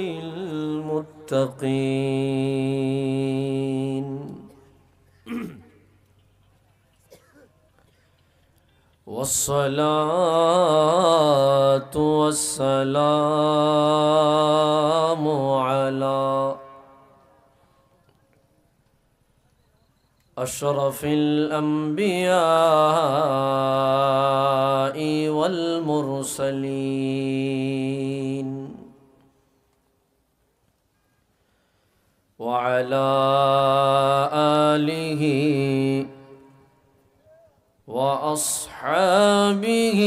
للمتقين والصلاة والسلام على أشرف الأنبياء والمرسلين وعلى آله وأصحابه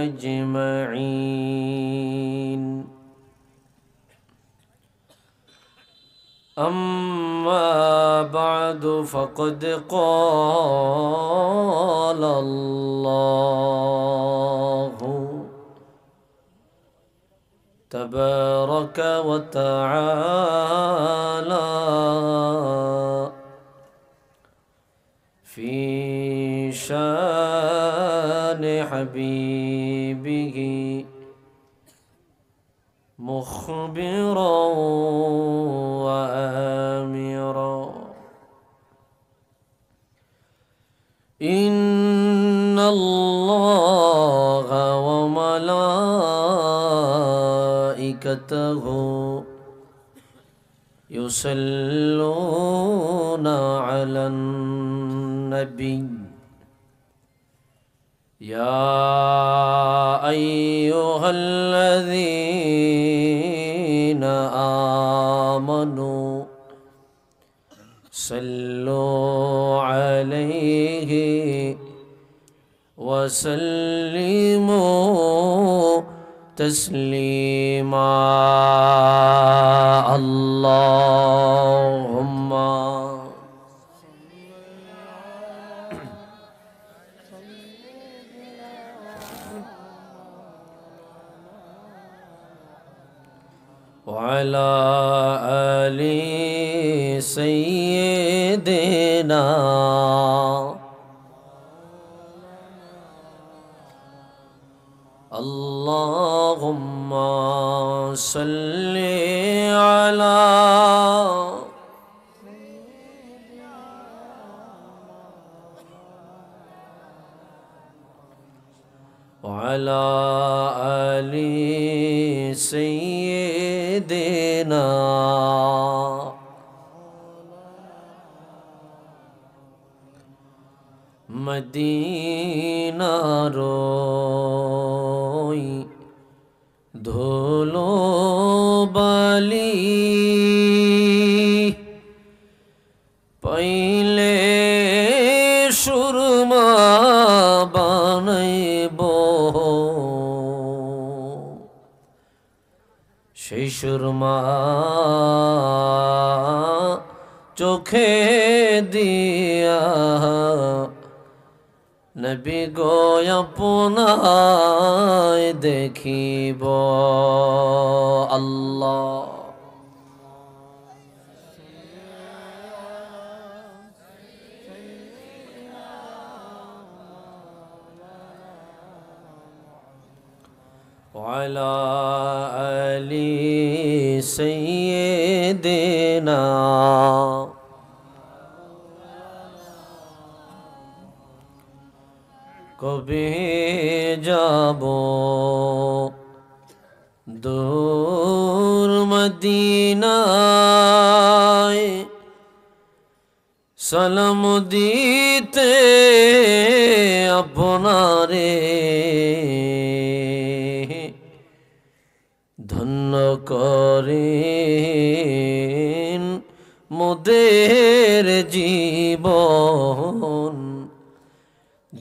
أجمعين. أما بعد فقد قال الله تبارك وتعالى في شان حبيبه مخبرا وآمرا إن الله وملائكته يصلون على النبي يا أيها الذين آمنوا صلوا عليه وسلموا تسليما. اللهم وعلى آل سيدنا اللهم صل على وعلى آل سيدنا মদিনার ধুলো বালি পাইলে সুরমা বানাইব সেই সুরমা চোখে দিয়া নবী গো আপনায় দেখিব। আল্লাহ وعلى آل سيدنا কবে যাব দূর মদিনায় সালাম দিতে আপনারে ধন্য করেন মোদের জীবন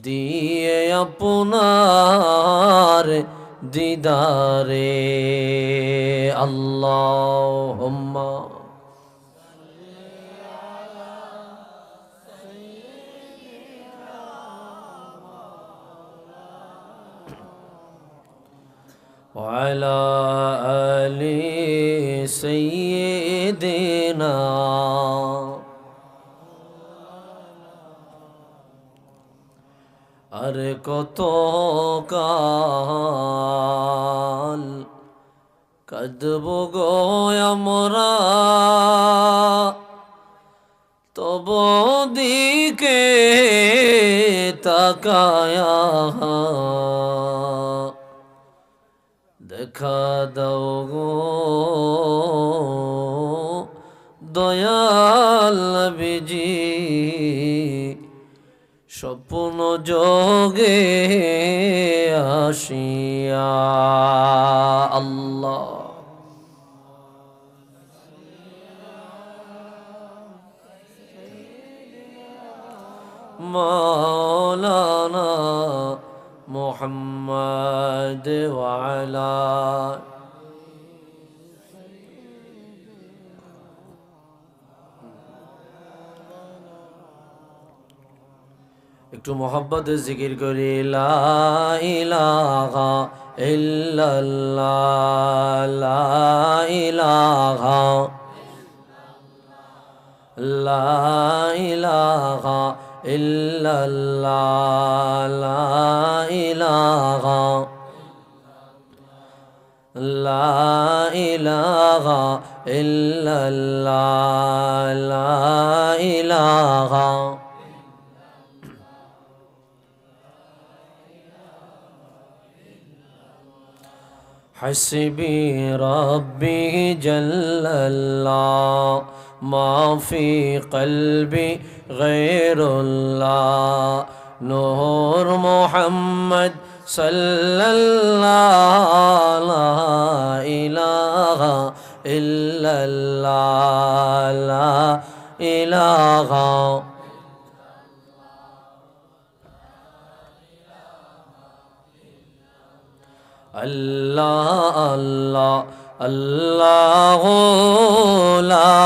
দিয়ে আপনার দিদারে। আল্লাহুম্মা وعلى آل سيدنا আর কত কাল কাঁদব গো আমরা তব দিকে তাকায়া, দেখা দাও গো দয়াল নবীজি, স্বপ্ন যোগে আসিয়া। আল্লাহ মাওলানা মুহাম্মদ ওয়া আলা একটু মোহাব্বতে জিকির করি লা ইলাহা ইল্লাল্লাহ, লা ইলাহা, লা ইলাহা ইল্লাল্লাহ, লা ইলাহা, লা ইলাহা ইল্লাল্লাহ, লা ইলাহা। حسبي ربي جل الله ما في قلبي غير الله نور محمد صلى الله لا إله إلا الله لا إله الله الله الله لا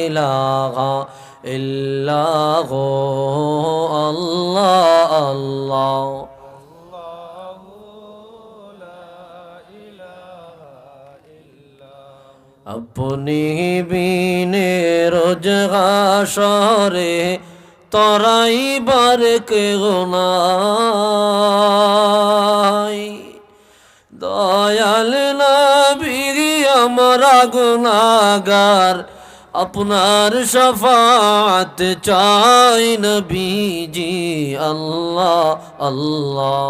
إله إلا هو الله الله अपनी बीने रोजगाशरे तराई बार के गुनाई দয়াল নবী আমরা গুনাহগার আপনার শফাআত চাই নবীজি আল্লাহ আল্লাহ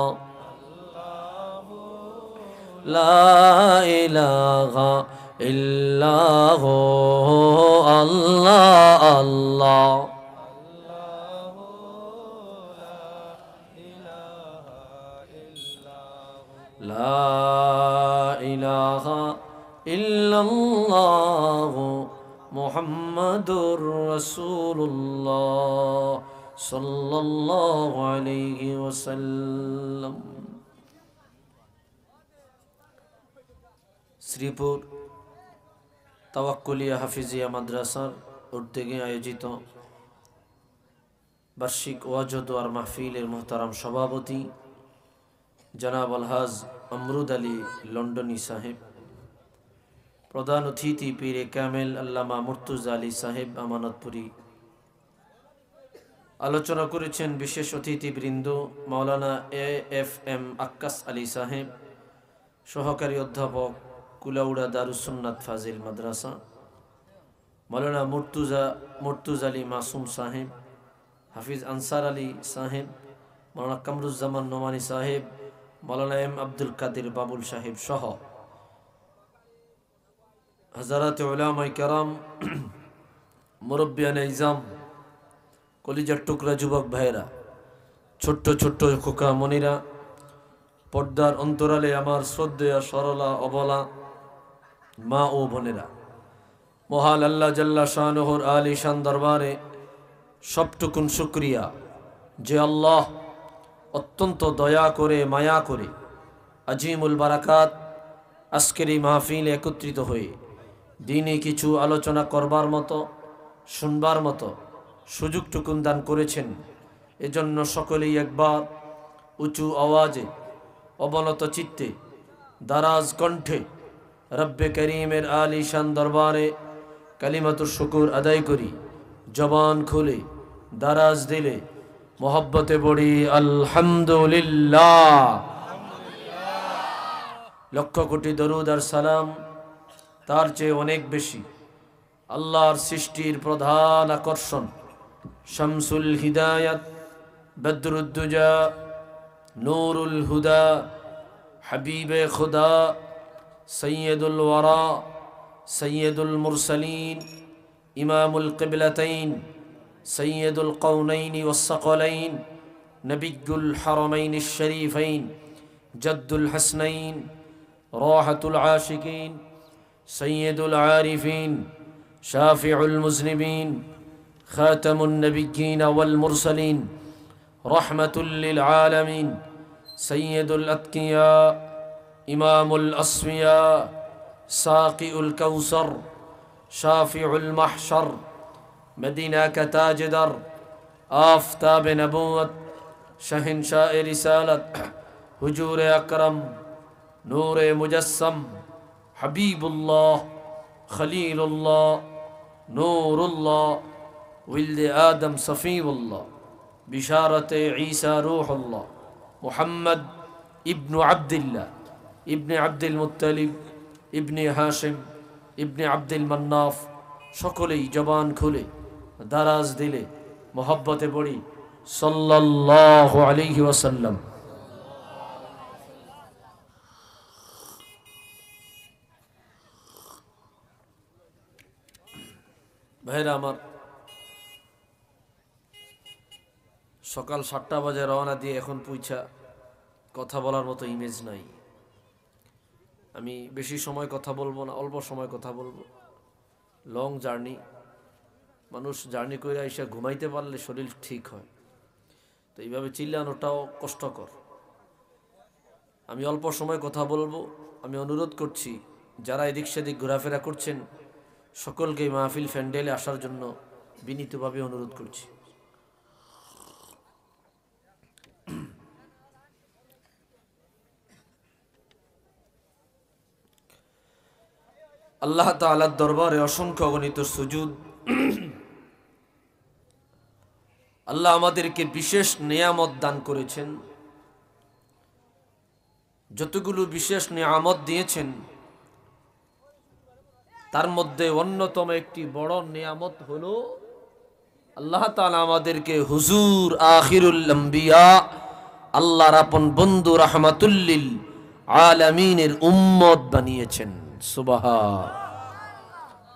লা ইলাহা ইল্লাহু আল্লাহ আল্লাহ লা ইলাহা ইল্লাল্লাহ মুহাম্মাদুর রাসূলুল্লাহ সাল্লাল্লাহু আলাইহি ওয়াসাল্লাম। শ্রীপুর তাওয়াক্কুলিয়া হাফিজিয়া মাদ্রাসার উদ্যোগে আয়োজিত বার্ষিক ওয়াজ ও দোয়ার মাহফিলের মোহতারাম সভাপতি জনাব আলহাজ আমরুদ আলী লন্ডনী সাহেব, প্রধান অতিথি পীরে কামেল আল্লামা মুর্তুজা আলী সাহেব আমানতপুরী, আলোচনা করেছেন বিশেষ অতিথিবৃন্দ মাওলানা AFM আক্কাস আলী সাহেব, সহকারী অধ্যাপক কুলাউড়া দারুস-সুন্নাত ফাজিল মাদ্রাসা, মাওলানা মুর্তুজা আলী মাসুম সাহেব, হাফিজ আনসার আলী সাহেব, মাওলানা কামরুজ্জামান নোমানী সাহেব, মাওলানা M আব্দুল কাদের বাবুল সাহেব সহ হাজারাতে উলামায়ে কেরাম, মুরব্বিয়ানে ইজাম, কলিজার টুকরা যুবক ভাইয়েরা, ছোট্ট ছোট্ট খোকা মনিরা, পর্দার অন্তরালে আমার শ্রদ্ধেয় সরলা অবলা মা ও বোনেরা, মহান আল্লাহ জাল্লা শানুহুর আলিশান দরবারে সবটুকুন শুকরিয়া যে আল্লাহ অত্যন্ত দয়া করে মায়া করে আজিমুল বারাকাত আজকের এই মাহফিলে একত্রিত হয়ে দিনে কিছু আলোচনা করবার মতো শুনবার মতো সুযোগটুকুন দান করেছেন। এজন্য সকলেই একবার উঁচু আওয়াজে অবনত চিত্তে দারাজ কণ্ঠে রব্বে করিমের আলিশান দরবারে কালিমাতুর শুকুর আদায় করি, জবান খুলে দারাজ দিলে मोहब्बते बड़ी अल्हम्दुलिल्लाह। लक्ष कोटी दरूद और सालाम तार चेয়ে অনেক বেশি আল্লাহর সৃষ্টির প্রধান আকর্ষণ শামসুল হিদায়াত বদরুদ দুজা নূরুল হুদা হাবিবে খুদা সৈয়দুল ওয়ারা সৈয়দুল মুরসালিন ইমামুল কিবলাতাইন সৈয়দুল কওনাইন ওয়াস সাকলাইন নবিয়ুল হারামাইন আশ-শরীফাইন জাদ্দুল হাসনাইন রাহাতুল আশিকিন সৈয়দুল আরিফিন শাফিউল মুজনিবিন খাতামুন নবিয়্যিন ওয়াল মুরসালিন রাহমাতুল লিল আলামিন সৈয়দুল আতকিয়া ইমামুল আসফিয়া সাকিউল কাউসার শাফিউল মাহশর মদিনা কা তাজদার আফতাব নবুয়ত শহনশাহ রিসালত হুজুর আকরম নূরে মুজস্সম হাবিবুল্লাহ খলিলুল্লাহ নূরুল্লাহ ওয়ালিদ আদম সফিউল্লাহ বিশারতে ঈসা রূহুল্লাহ মুহাম্মদ ইবনু আব্দুল্লাহ ইবনে আব্দুল মুত্তালিব ইবনে হাশিম ইবনে আব্দুল মান্নাফ সকলেই জবান খুলে দারাজ দিলে মোহব্বতে পড়ি সাল্লাল্লাহু আলাইহি ওয়াসাল্লাম। ভাইরা আমার, সকাল 7টা বাজে রওনা দিয়ে এখন পৌঁছা কথা বলার মতো ইমেজ নাই। আমি বেশি সময় কথা বলবো না, অল্প সময় কথা বলবো। লং জার্নি, মানুষ জার্নি করে এসে ঘুমাইতে পারলে শরীর ঠিক হয়, তো এইভাবে চিল্লানোটাও কষ্টকর। আমি অল্প সময় কথা বলবো। আমি অনুরোধ করছি যারা এদিক সেদিক ঘোরাফেরা করছেন সকলকে মাহফিল প্যান্ডেলে আসার জন্য বিনীতভাবে অনুরোধ করছি। আল্লাহ তাআলার দরবারে অসংখ্য অগণিত সুজুদ। আল্লাহ আমাদেরকে বিশেষ নিয়ামত দান করেছেন। যতগুলো বিশেষ নিয়ামত দিয়েছেন তার মধ্যে অন্যতম একটি বড় নিয়ামত হলো আল্লাহ তাআলা আমাদেরকে হুজুর আখিরুল আম্বিয়া আল্লাহর আপন বন্ধু রাহমাতুল লিল আলামিনের উম্মত বানিয়েছেন।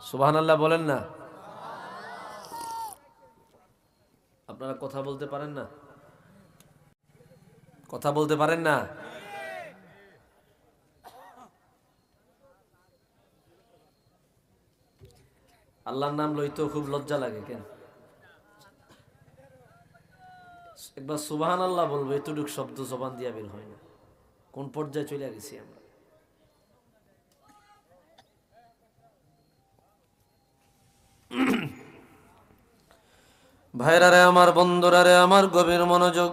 সুবহানাল্লাহ বলেন না? আপনারা কথা বলতে পারেন না? কথা বলতে পারেন না? আল্লাহর নাম লইতো খুব লজ্জা লাগে কেন? একবার সুবহানাল্লাহ বলবো, এতটুকু শব্দ জবান দিয়া বের হয় না। কোন পর্যায়ে চলে গেছি আমরা? ভাইরা রে আমার, বন্ধুরা রে আমার, গভীর মনোযোগ।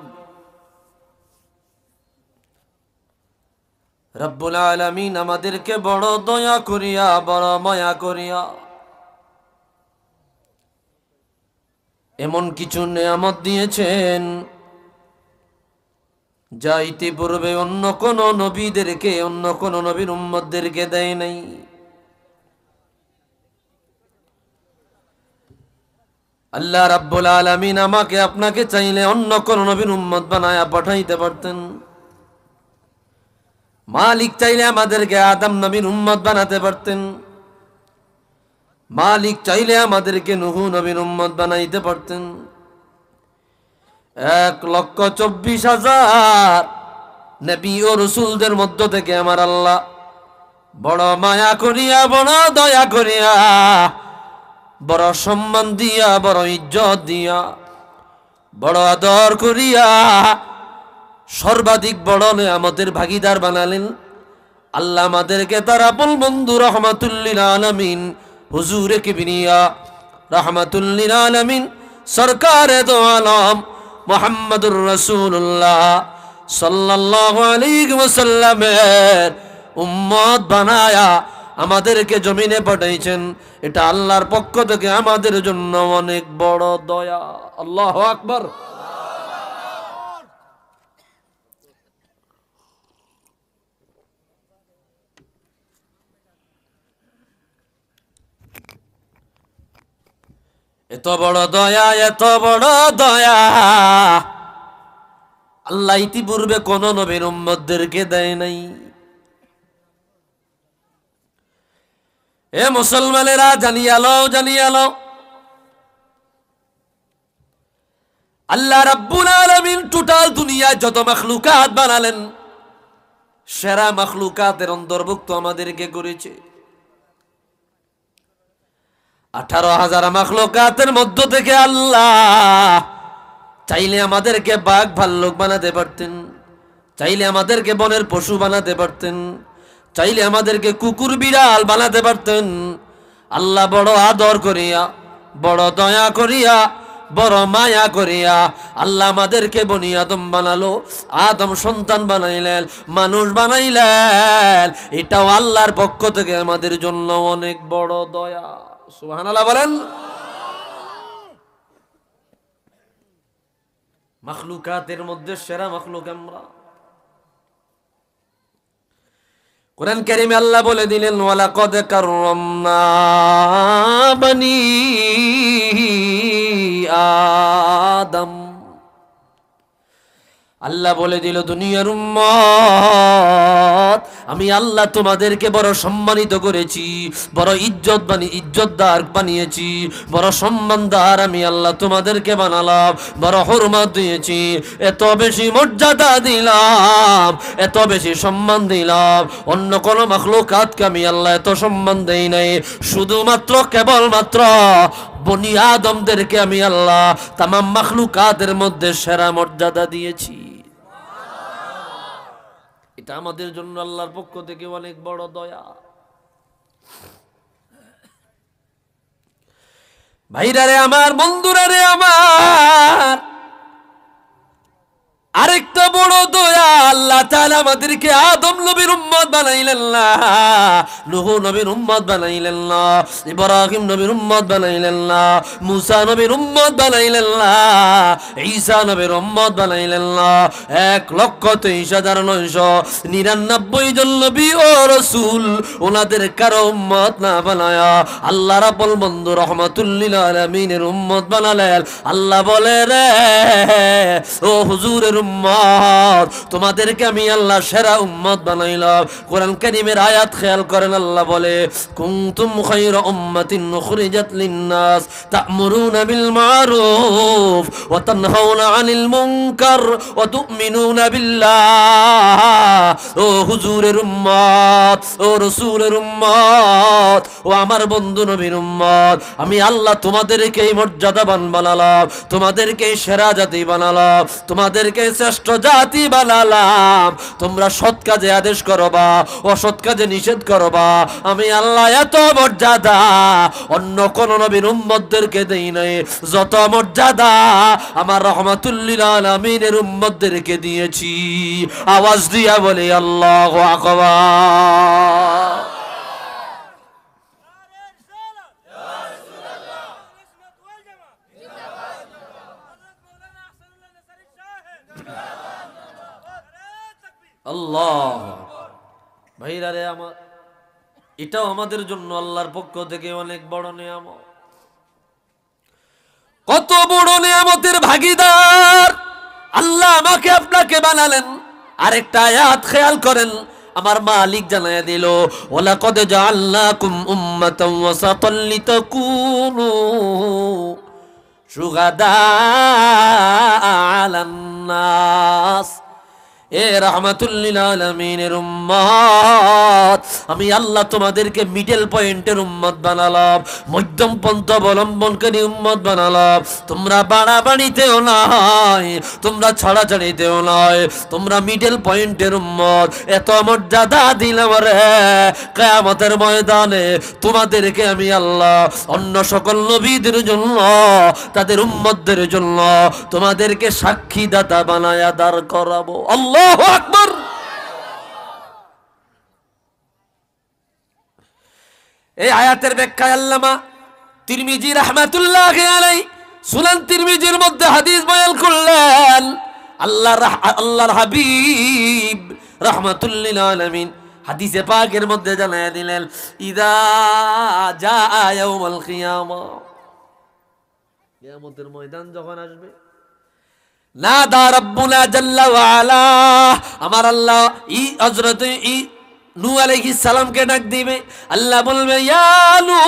রব্বুল আলামিন আমাদেরকে বড় দয়া করিয়া, বড় মায়া করিয়া এমন কিছু নিয়ামত দিয়েছেন যা ইতিপূর্বে অন্য কোন নবীদেরকে, অন্য কোন নবীর উম্মতদেরকে দেয় নাই। আল্লাহ রাব্বুল আলামিন আমাকে আপনাকে চাইলে অন্য কোন নবীর উম্মত বানায়া পাঠাইতে পারতেন। মালিক চাইলে আমাদেরকে আদম নবীর উম্মত বানাতে পারতেন। মালিক চাইলে আমাদেরকে নূহ নবীর উম্মত বানাইতে পারতেন। 1,24,000 নবী ও রাসূলদের মধ্য থেকে আমার আল্লাহ বড় মায়া করিয়া, বড় দয়া করিয়া, বড় সম্মান দিয়া, বড় ইজ্জত দিয়া, বড় আদর করিয়া সর্বাধিক বড় নিয়ামতের ভাগীদার বানালেন। আল্লাহ আমাদেরকে তার আপন বন্ধু রাহমাতুল লিল আলামিন হুজুরে কিবরিয়া রাহমাতুল লিল আলামিন সরকারে দো আলম মুহাম্মদুর রাসূলুল্লাহ সাল্লাল্লাহু আলাইহি ওয়াসাল্লামের উম্মত বানায়া আমাদেরকে জমিনে পাঠাইছেন। এটা আল্লাহর পক্ষ থেকে আমাদের জন্য অনেক বড় দয়া। আল্লাহু আকবার। এত বড় দয়া, এত বড় দয়া আল্লাহ ইতিপূর্বে কোন নবীর উম্মতদেরকে দেয় নাই। এ মুসলমানেরা জানিয়ে লও, জানিয়ে লও, আল্লাহ রাব্বুল আলামিন টোটাল দুনিয়ায় যত মাখলুকাত বানালেন, সেরা মাখলুকাতের অন্তর্ভুক্ত আমাদেরকে করেছে। 18,000 মাখলুকাতের মধ্য থেকে আল্লাহ চাইলে আমাদেরকে বাঘ ভাল্লুক বানাতে পারতেন, চাইলে আমাদেরকে বনের পশু বানাতে পারতেন, চাইলে আমাদেরকে কুকুর বিড়াল বানাতে পারতেন। আল্লাহ বড় আদর করিয়া, বড় দয়া করিয়া, বড় মায়া করিয়া আল্লাহ আমাদেরকে বনি আদম বানালো, আদম সন্তান বানাইলেন, মানুষ বানাইলেন। এটাও আল্লাহর পক্ষ থেকে আমাদের জন্য অনেক বড় দয়া। সুবহানাল্লাহ বলেন। মাখলুকাতের মধ্যে সেরা মাখলুক আমরা। কোরআন কারীমে আল্লাহ বলে দিলেন, ওয়ালাকাদ কাররামনা বানি আদম। আল্লাহ বলে দিল, দুনিয়ার উম্মত, আমি আল্লাহ তোমাদেরকে বড় সম্মানিত করেছি, বড় ইজ্জতদার বানিয়েছি, বড় সম্মানদার আমি আল্লাহ তোমাদেরকে বানালাম, বড় হুরমত দিয়েছি, এত বেশি মর্যাদা দিলাম, এত বেশি সম্মান দিলাম। অন্য কোন মাখলুকাতকে আমি আল্লাহ এত সম্মান দেই নাই। শুধুমাত্র কেবলমাত্র বনি আদমদেরকে আমি আল্লাহ তামাম মাখলুকাতের মধ্যে সেরা মর্যাদা দিয়েছি। এটা আমাদের জন্য আল্লাহর পক্ষ থেকে অনেক বড় দয়া। ভাইরা রে আমার, বন্ধুরা রে আমার, আরেকটা বড় দয়া, আল্লাহ তাআলা আমাদেরকে আদম নবীর উম্মত বানাইলেন না, নূহ নবীর উম্মত বানাইলেন না, ইব্রাহিম নবীর উম্মত বানাইলেন না, মুসা নবীর উম্মত বানাইলেন না, ঈসা নবীর উম্মত বানাইলেন না। 1,23,999 জন নবী ও রাসূল, ওনাদের কারো উম্মত না বানায়া আল্লাহ রাব্বুল বন্ধু রহমাতুল লিল আলামিনের উম্মত বানালেন। আল্লাহ বলে, রে ও হুজুরের উম্মত, তোমাদেরকে আমি আল্লাহ সেরা উম্মত বানাইলাম। কোরআন কারীমের আয়াত খেয়াল করেন, আল্লাহ বলে, কুনতুম খায়রা উম্মাতিন উখরিজাত লিন-নাস তা'মুরুনা বিল মা'রুফ ওয়া তানহাউনা আনিল মুনকার ওয়া তু'মিনুনা বিল্লাহ। ও হুজুরের উম্মত, ও রাসূলের উম্মত, ও আমার বন্ধু নবীর উম্মত, আমি আল্লাহ তোমাদেরকে এই মর্যাদাবান বানালাম, তোমাদেরকে সেরা জাতি বানালাম, তোমাদেরকে শ্রেষ্ঠ জাতি বানালাম। তোমরা সৎ কাজে আদেশ করবা, অসৎ কাজে নিষেধ করবা। আমি আল্লাহ এত মর্যাদা অন্য কোন নবীর উম্মতদেরকে দেই নাই, যত মর্যাদা আমার রাহমাতুল লিল আলামিনের উম্মতদেরকে দিয়েছি। আওয়াজ দিয়া বলি আল্লাহু আকবার। আল্লাহ। ভাইরা রে আমার, এটাও আমাদের জন্য আল্লাহর পক্ষ থেকে অনেক বড় নিয়ামত। কত বড় নিয়ামতের ভাগীদার আল্লাহ আমাকে আপনাকে বানালেন। আরেকটা আয়াত খেয়াল করেন, আমার মালিক জানায়া দিল, ওয়ালাকাদ জাআলনাকুম উম্মাতান ওয়াসাতান লিতাকুনু শুহাদা আলান নাস। এ রাহমাতুল লিল আলামিনের উম্মত, আমি আল্লাহ তোমাদেরকে মিডল পয়েন্টের উম্মত বানালাম, মধ্যম পন্থা অবলম্বনকারী উম্মত বানালাম। তোমরা বাড়াবাড়িতেও নয়, তোমরা ছাড়াছাড়িতেও নয়, তোমরা মিডল পয়েন্টের উম্মত। এত মর্যাদা দিলাম রে, কিয়ামতের ময়দানে তোমাদেরকে আমি আল্লাহ অন্য সকল নবীদের জন্য, তাদের উম্মতদের জন্য তোমাদেরকে সাক্ষী দাতা বানায়া দাঁড় করাবো। আল্লাহু আকবার। এই আয়াতের ব্যাখ্যায় আল্লামা তিরমিজি রাহমাতুল্লাহি আলাইহি সুনান তিরমিজির মধ্যে হাদিস বয়ান করলেন। আল্লাহর হাবিব রাহমাতুল লিল আলামিন হাদিসে পাকের মধ্যে জানায়া দিলেন, ইদা জাআ ইয়াউমুল কিয়ামা, কিয়ামতের ময়দান যখন আসবে, নাদা রাব্বুনা জাল্লা ওয়া আলা, আমার আল্লাহ হযরত নূহ আলাইহিস সালামকে ডাক দিবে। আল্লাহ বলবে, ইয়া নূহ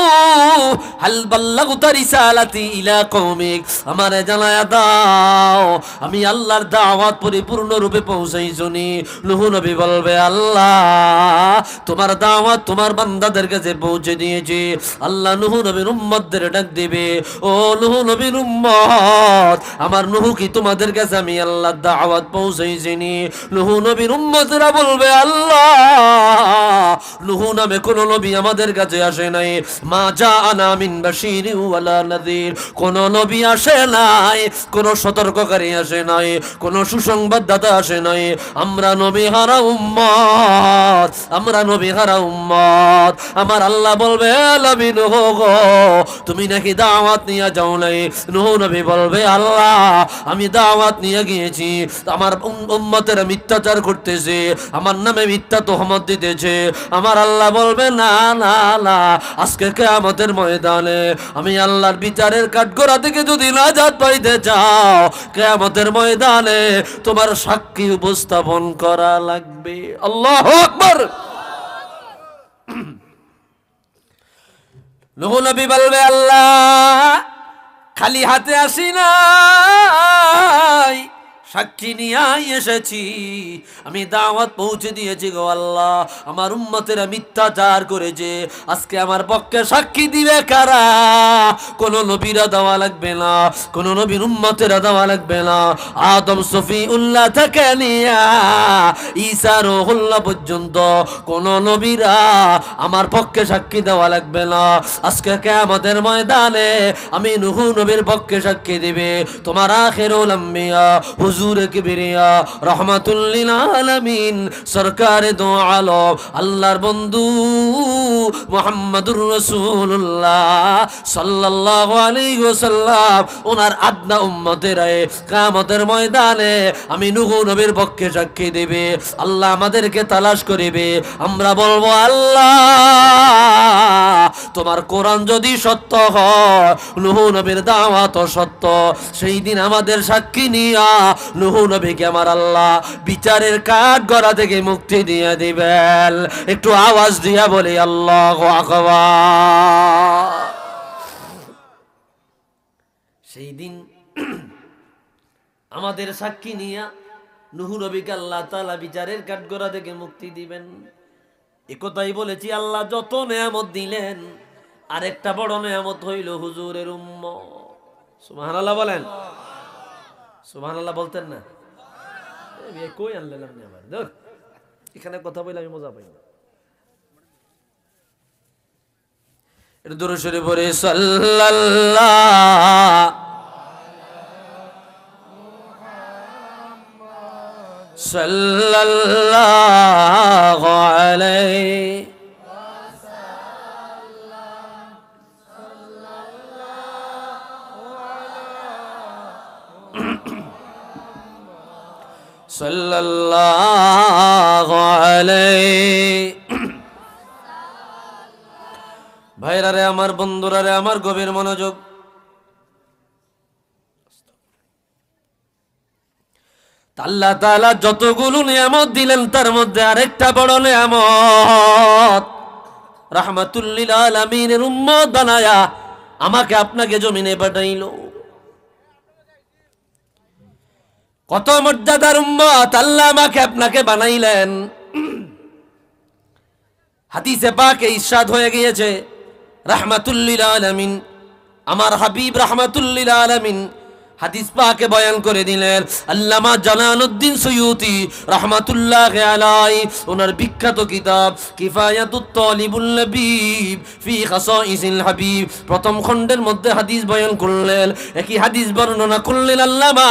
হাল বাল্লাগতা রিসালাতি ইলা কওমিক, আমারে জানায়া দাও আমি আল্লাহর দাওয়াত পরিপূর্ণ রূপে পৌঁছাইছনি। নূহ নবী বলবে, আল্লাহ তোমার দাওয়াত তোমার বান্দাদের কাছে পৌঁছে দিয়েছি। আল্লাহ নূহ নবীর উম্মতদের ডাক দিবে, ও নূহ নবীর উম্মত, আমার নূহ কি তোমাদের কাছে আমি আল্লাহর দাওয়াত পৌঁছাইছিনি? নূহ নবীর উম্মতরা বলবে, আল্লাহ নূহ নামে কোন নবী আমাদের কাছে আসে নাই। মা জাআনা মিন বাশীর ওয়ালা নাযীর, কোন নবী আসে নাই, কোন সতর্ককারী আসে নাই, কোন সুসংবাদদাতা আসে নাই। আমরা নবী হারা উম্মত, আমরা নবী হারা উম্মত। আমার আল্লাহ বলবে, নবী নূহ গো তুমি নাকি দাওয়াত নিয়ে যাও নাই? নূহ নবী বলবে, আল্লাহ আমি দাওয়াত নিয়ে গিয়েছি, আমার উম্মতের মিথ্যাচার করতেছে, আমার নামে মিথ্যা তোহমত দিতেছে। আমার আল্লাহ বলবে, না না না, আজকে কিয়ামতের ময়দানে আমি আল্লাহর বিচারের কাঠগড়া থেকে যদি নাজাত পাইতে চাও, কিয়ামতের ময়দানে তোমার সাক্ষী উপস্থাপন করা লাগবে। আল্লাহু আকবার। নূহ নবী বলবে, আল্লাহ খালি হাতে আসি নাই, সাক্ষী নিয়ে এসেছি, আমি দাওয়াত পৌঁছে দিয়েছি গো আল্লাহ। আমার উম্মতেরা মিথ্যাচার করেছে, আজকে আমার পক্ষে সাক্ষী দিবে কারা? কোন নবীরা দেওয়া লাগবে না, কোন নবীর উম্মতেরা দেওয়া লাগবে না। আদম সফিউল্লাহ থেকে নিয়া ঈসা রূহুল্লাহ পর্যন্ত কোন নবীরা আমার পক্ষে সাক্ষী দেওয়া লাগবে না। আজকে কিয়ামতের ময়দানে আমি নূহ নবীর পক্ষে সাক্ষী দিবে তোমার আখিরুল আম্বিয়া হুজুর কিবরিয়া রাহমাতুল লিল আলামিন সরকারে দো আলম আল্লাহর বন্ধু মুহাম্মদুর রাসূলুল্লাহ সাল্লাল্লাহু আলাইহি ওয়াসাল্লাম, ওনার আদনা উম্মতেরা কিয়ামতের ময়দানে আমি নূহ নবীর পক্ষে সাক্ষী দেবে। আল্লাহ আমাদেরকে তালাশ করিবে, আমরা বলবো, আল্লাহ তোমার কোরআন যদি সত্য হয়, নূহ নবীর দাওয়াত সত্য, সেই দিন আমাদের সাক্ষী নিয়া নূহ নবীকে আমার আল্লাহ বিচারের কাঠগড়া থেকে মুক্তি দিয়ে দিবেন। একটু আওয়াজ দিয়া বলি আল্লাহু আকবার। সেই দিন আমাদের সাক্ষী নিয়া নূহ নবীকে আল্লাহ তাআলা বিচারের কাঠগড়া থেকে মুক্তি দিবেন। একথাই বলেছি, আল্লাহ যত নেয়ামত দিলেন, আরেকটা বড় নেয়ামত হইল হুজুরের উম্মত। সুবহানাল্লাহ বলেন। সুবহানাল্লাহ বলতেন না? কই আনলেন আপনি আবার? ধর, এখানে কথা বলে আমি মজা পাই না। এটা দূরে সরে পড়ে সাল্লাল্লাহ সাল্লাল্লাহু আলাইহি সাল্লাল্লাহু আলাইহি। ভাইরা রে আমার, বন্ধুরা রে আমার, গভীর মনোযোগ। আল্লাহ তাআলা যতগুলো নিয়ামত দিলেন, তার মধ্যে আরেকটা বড় নিয়ামত, রাহমাতুল লিল আলামিনের উম্মত বানায়া আমাকে আপনাকে জমিনে পাঠাইলো। কত মর্যাদার উম্মত আল্লাহ আমাকে আপনাকে বানাইলেন। হাদিসে পাকে ইরশাদ হয়ে গিয়েছে, রাহমাতুল লিল আলামিন, আমার হাবিব রাহমাতুল লিল আলামিন হাদিস পাকে বয়ান করে দিলেন। আল্লামা জালালউদ্দিন সুয়ুতি রাহমাতুল্লাহি আলাইহি ওনার বিখ্যাত কিতাব কিফায়াতুত তালিবুল লাবিব ফি খাসাইসিল হাবিব প্রথম খণ্ডের মধ্যে হাদিস বয়ান করলেন। একই হাদিস বর্ণনা করলেন আল্লামা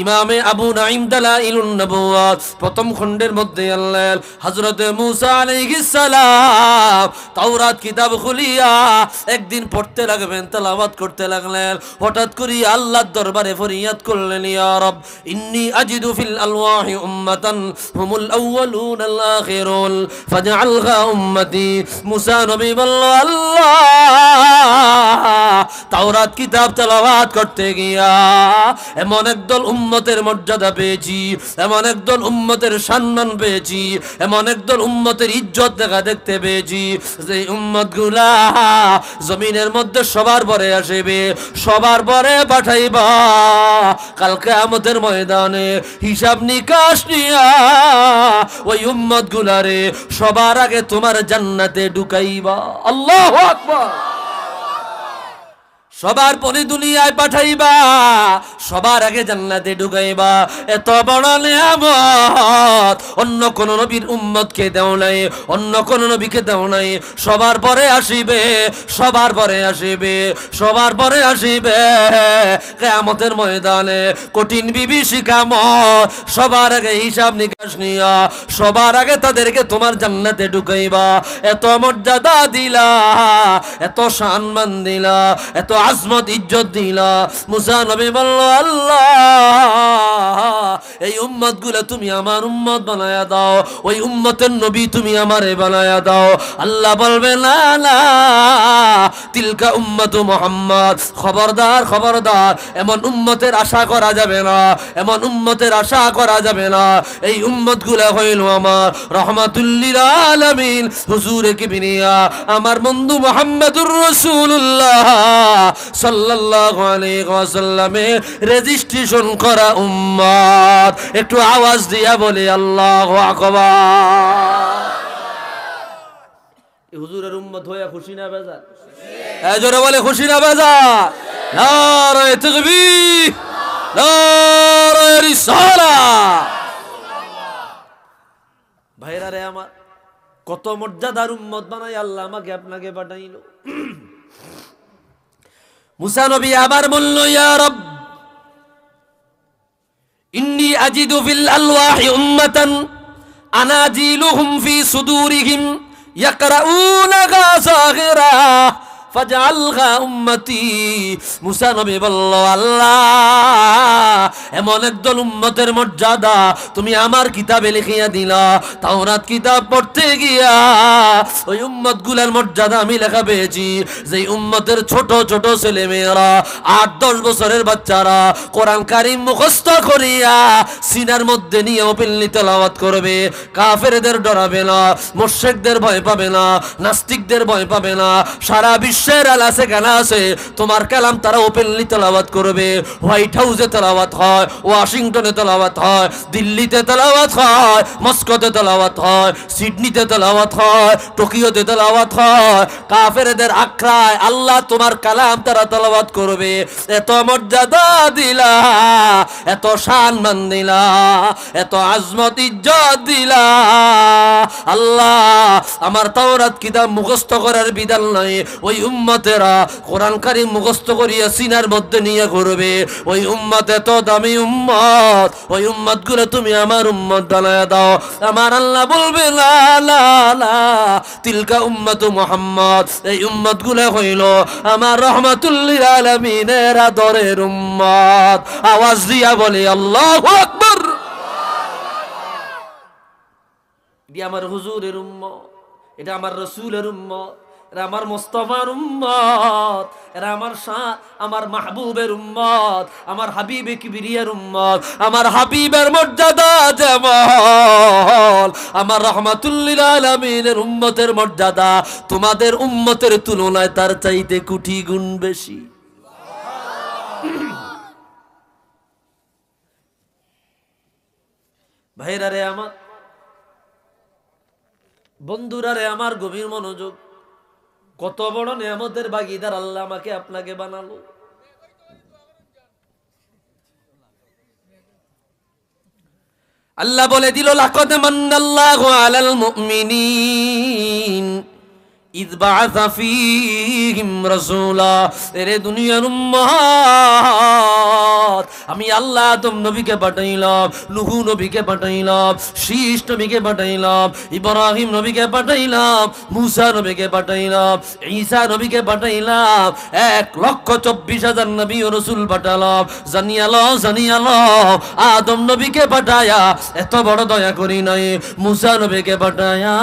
ইমামে আবু নাঈম দালাইলুন নবুওয়াত প্রথম খণ্ডের মধ্যে আল্লাহ হযরত মূসা আলাইহিস সালাম তাওরাত কিতাব খুলিয়া একদিন পড়তে লাগবেন, তেলাওয়াত করতে লাগলেন। হঠাৎ করে আল্লাহ দরবারে ফরিয়াদ করলেন, ইয়া রব ইন্নী আজিদু ফিল আলওয়াহি উম্মাতান হুমুল আউয়ালুন আল আখিরুন ফাজআলহা উম্মতি। মুসা নবী বলল, আল্লাহ, তাওরাত কিতাব তেলাওয়াত করতে গিয়া এমন একদল উম্মতের মর্যাদা পেয়েছি, এমন একদল উম্মতের সম্মান পেয়েছি, এমন একদল উম্মতের ইজ্জত দেখা দেখতে পেয়েছি, যে উম্মতগুলা জমিনের মধ্যে সবার পরে আসবে, সবার পরে পাঠাইবা কাল কিয়ামতের ময়দানে হিসাব নিকাশ নিয়া ওই উম্মতগুলারে সবার আগে তোমার জান্নাতে ঢুকাইবা। আল্লাহু আকবার। সবার পরে দুনিয়ায় পাঠাইবা, সবার আগে জান্নাতে ঢুকাইবা। এত বড় নিয়ামত অন্য কোন নবীর উম্মতকে দেও নাই, অন্য কোন নবীকে দেও নাই। সবার পরে আসিবে, সবার পরে আসিবে, সবার পরে আসিবে কিয়ামতের ময়দানে কঠিন বিভীষিকাময়। সবার আগে হিসাব নিকাশ নিয়া সবার আগে তাদেরকে তোমার জান্নাতে ঢুকাইবা। এত মর্যাদা দিলা, এত সম্মান দিলা, এত আজমত ইজ্জত দিলা। মুসা নবী বলল, আল্লাহ, এই উম্মত গুলা তুমি আমার উম্মত বানায়া দাও, ওই উম্মতের নবী তুমি আমারে বানায়া দাও। আল্লাহ বলবে, না না, তিলকা উম্মতু মুহাম্মদ। খবরদার, খবরদার, এমন উম্মতের আশা করা যাবে না, এমন উম্মতের আশা করা যাবে না। এই উম্মত গুলা হইল আমার রহমাতুল লিল আলামিন, হুজুরে কিবরিয়া, আমার বন্ধু মুহাম্মদুর রাসূলুল্লাহ সাল্লাল্লাহু আলাইহি ওয়াসাল্লামের রেজিস্ট্রেশন করা উম্মত। একটু আওয়াজ দিয়া বলে আল্লাহু আকবার। এই হুজুরের উম্মত হইয়া খুশি না বেজার? এই জোরে বলে খুশি না বেজার? নারে তাকবীর, নারে রিসালাত। ভাইরা রে আমার, কত মর্যাদার উম্মত বানাই আল্লাহ আমাকে আপনাকে পাঠাইলো। মুসা নবী আবার বলল, ইয়া রব ইন্নী আজিদু ফিল আলওয়াহি উম্মাতান আনাজিলুহুম ফি সুদুরিহিম ইয়াকরাউনাহা সাগিরা ফাজআলহা উম্মতি। মুসা নবী বলল, আল্লাহ, এমন একদল উম্মতের মর্যাদা তুমি আমার কিতাবে লিখিয়া দিলা। তাওরাত কিতাব পড়তে গিয়া ওই উম্মত গুলার মর্যাদা আমি লেখা পেয়েছি, যে উম্মতের ছোট ছোট ছেলে মেয়েরা, 8-10 বছরের বাচ্চারা কোরআন কারীম মুখস্থ করিয়া সিনার মধ্যে নিয়ে ওপেনলি তেলাওয়াত করবে। কাফেরদের ডরাবে না, মুশরিকদের ভয় পাবে না, নাস্তিকদের ভয় পাবে না। সারা বিশ্বের আলাসে গানা আছে তোমার কালাম তারা ওপেনলি তেলাওয়াত করবে। হোয়াইট হাউসে তেলাওয়াত হয়, ওয়াশিংটনে তেলাওয়াত হয়, দিল্লিতে তেলাওয়াত হয়, মস্কোতে তেলাওয়াত হয়, সিডনিতে তেলাওয়াত হয়, টোকিওতে তেলাওয়াত হয়। কাফেরদের আখড়ায় আল্লাহ তোমার কালাম তারা তেলাওয়াত করবে। এত মর্যাদা দিলা, এত সম্মান দিলা, এত আজমত ইজ্জত দিলা। আল্লাহ, আমার তাওরাত কিতাব মুখস্থ করার বিধান নাই, ওই উম্মতেরা কোরআন কারীম মুখস্থ করিয়া সিনার মধ্যে নিয়ে ঘুরবে। ওই উম্মত এত দামি উম্মত, ওই উম্মত গুলো তুমি আমার উম্মত বানায়া দাও। আমার আল্লাহ বলবে, লা লা লা, তিলকা উম্মতু মুহাম্মদ। এই উম্মত গুলো হইল আমার রহমাতুল লিল আলামিনের আদরের উম্মত। আওয়াজ দিয়া বলে আল্লাহু আকবার। এটি আমার হুজুরের উম্মত, এটা আমার রাসূলের উম্মত, এরা আমার মুস্তাফার উম্মত, এরা আমার শাহ, আমার মাহবুবের উম্মত, আমার হাবিবে কিবরিয়ার উম্মত। আমার হাবিবের মর্যাদা যেমন আমার রহমাতুল লিল আলামিনের উম্মতের মর্যাদা তোমাদের উম্মতের তুলনায় তার চাইতে কোটি গুণ বেশি। ভাইরা রে আমার, বন্ধুরা রে আমার, গভীর মনোযোগ। কত বড় নিয়ামতের ভাগীদার আল্লাহ আমাকে আপনাকে বানালো। আল্লাহ বলে দিল, লাকাদ মান্নাল্লাহু আলাল মুমিনিন ইয বাআসা ফীহিম রাসূলা, এরে দুনিয়ার উম্মত, আমি আল্লাহ আদম নবীকে পাঠাইলাম, নূহ নবীকে পাঠাইলাম, শীষ নবীকে পাঠাইলাম, ইব্রাহিম নবীকে পাঠাইলাম, মূসা নবীকে পাঠাইলাম, ঈসা নবীকে পাঠাইলাম, 1,24,000 নবী ও রাসূল পাঠালাম। জানিয়ালো আদম নবীকে পাঠায়া এত বড় দয়া করি নাই, মূসা নবীকে পাঠায়া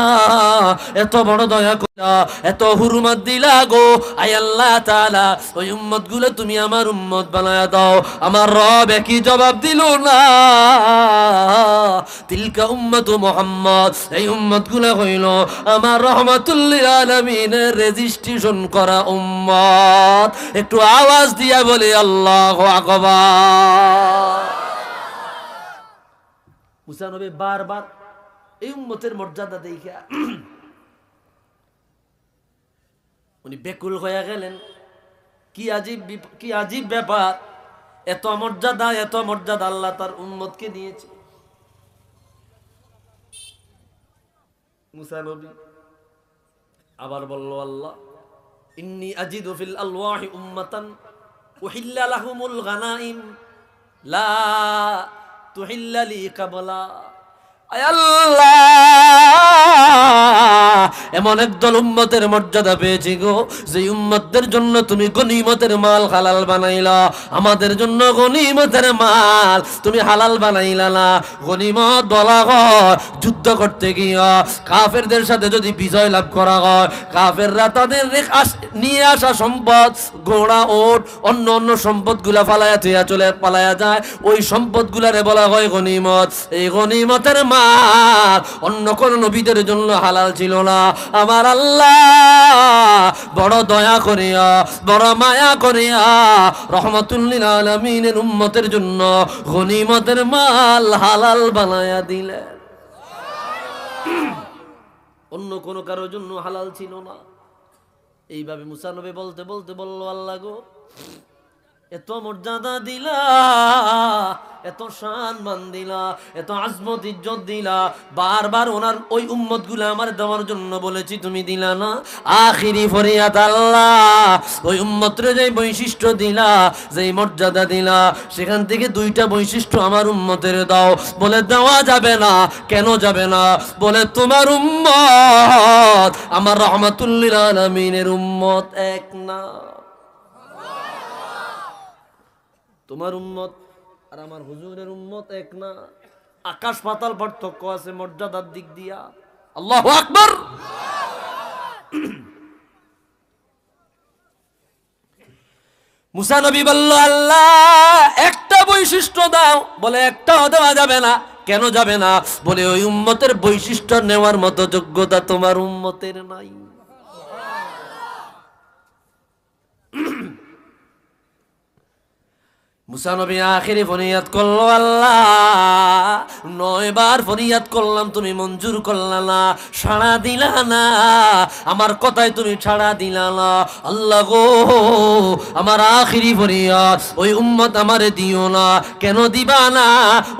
এত বড় দয়া করিয়া এত হুরমত দিলা গো। আয় আল্লাহ তাআলা, ওই উম্মত গুলো তুমি আমার উম্মত বানায়া দাও। আমার রব একই জবাব দিল না, তিলকা উম্মতু মুহাম্মদ, এই উম্মত গুলো হইল আমার রহমাতুল লিল আলামিনের রেজিস্ট্রেশন করা উম্মত। একটু আওয়াজ দিয়া বলি আল্লাহু আকবার। মুসা নবী বারবার এই উম্মতের মর্যাদা দেখা উনি বেকুল হয়ে গেলেন। কি আজীব ব্যাপার, এত মর্যাদা আল্লাহ তার উম্মতকে দিয়েছে। মুসা নবী আবার বলল, আল্লাহ ইন্নী আজিদু ফিল আলওয়াহি উম্মাতান উহিল্লা লাহুমুল গানাইম লা তুহিল্লা লি কাবলা। আয় আল্লাহ, এমন একদল উম্মতের মর্যাদা পেয়েছি গো, যে উম্মতদের জন্য তুমি গনিমতের মাল হালাল বানাইলা, আমাদের জন্য গনিমতের মাল তুমি হালাল বানাইলা না। গনিমত বলা হয় যুদ্ধ করতে গিয়া কাফেরদের সাথে যদি বিজয় লাভ করা হয়, কাফেররা তাদের নিয়ে আসা সম্পদ, ঘোড়া ওট অন্য সম্পদগুলা পালায়া যায়, ওই সম্পদগুলারে বলা হয় গনিমত। এই গনিমতের মাল অন্য কোন নবীদের জন্য হালাল ছিল না। আমার আল্লাহ বড় দয়া করিয়া, বড় মায়া করিয়া রহমাতুল লিল আলামিনের উম্মতের জন্য গনিমতের মাল হালাল বানায়া দিলেন। অন্য কোন কারোর জন্য হালাল ছিল না। এইভাবে মুসা নবী বলতে বলতে বলল, আল্লাহ গো, এত মর্যাদা দিলা, এত সম্মান দিলা, এত আজমত ইজ্জত দিলা, বারবার ওনার ওই উম্মত গুলা আমার দেওয়ার জন্য বলেছি, তুমি দিলা না। আখিরি ফরিয়াদ আল্লাহ, ওই উম্মতরে যে বৈশিষ্ট্য দিলা, যেই মর্যাদা দিলা, সেখান থেকে 2টা বৈশিষ্ট্য আমার উম্মতের দাও। বলে দেওয়া যাবে না। কেন যাবে না? বলে তোমার উম্মত আমার রহমাতুল লিল আলামিনের উম্মত এক না। তোমার উম্মত আর আমার হুজুরের উম্মত এক না, আকাশ পাতাল পার্থক্য আছে মর্যাদার দিক দিয়া। আল্লাহু আকবার। মুসা নবী বলল, আল্লাহ একটা বৈশিষ্ট্য দাও। বলে একটাও দেওয়া যাবে না। কেন যাবে না? বলে ওই উম্মতের বৈশিষ্ট্য নেওয়ার মতো যোগ্যতা তোমার উম্মতের নাই। মুসা নবী আখিরি ফরিয়াদ করলো, আল্লাহ 9 বার ফরিয়াদ করলাম, তুমি মঞ্জুর করলা না, সাড়া দিলা না, আমার কথায় তুমি সাড়া দিলা না। আল্লাহ গো, আমার আখিরি ফরিয়াদ, ওই উম্মত আমারে দিও না। কেন দিবা না?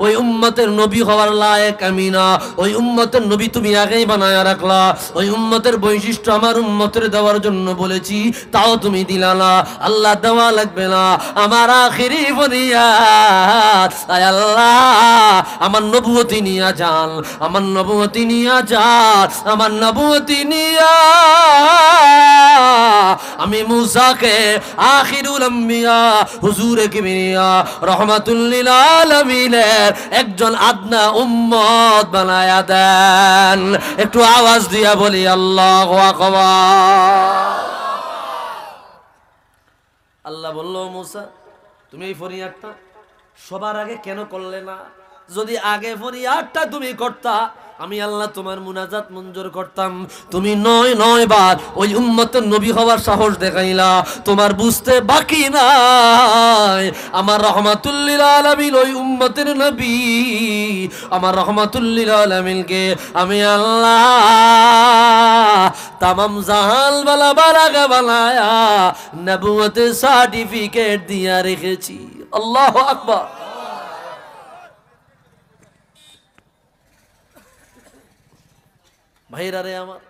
ওই উম্মতের নবী হওয়ার লায়েক আমি না। ওই উম্মতের নবী তুমি আগেই বানায়া রাখলা। ওই উম্মতের বৈশিষ্ট্য আমার উম্মতের দেওয়ার জন্য বলেছি, তাও তুমি দিলা না। আল্লাহ দেওয়া লাগবে না, আমার আখিরি ফরিয়াদ, আয় আল্লাহ আমার নবুয়তি নিয়া যান, আমার নবুয়তি নিয়া যান, আমার নবুয়তি নিয়া আমি মুসাকে আখিরুল আম্বিয়া হুজুরে কিবরিয়া রহমাতুল লিল আলামিনের একজন আদনা উম্মত বানায়া দেন। একটু আওয়াজ দিয়া বলি আল্লাহু আকবার। আল্লাহ বলল, মুসা তুমি এই ফরিয়াদটা সবার আগে কেন করলে না? যদি আগে ফরিয়াদটা তুমি করতা, আমি আল্লাহ তোমার মুনাজাত মঞ্জুর করতাম। তুমি 9 বার ওই উম্মতের নবী হওয়ার সাহস দেখাইলা, তোমার বুঝতে বাকি নাই আমার রহমাতুল লিল আলামিন ওই উম্মতের নবী, আমার রহমাতুল লিল আলামিনকে আমি আল্লাহ তামাম জাহাল বালা বালাগা বানায়া নবুয়তের সার্টিফিকেট দিয়া রেখেছি। আল্লাহু আকবার। ভাইরা রে আমার,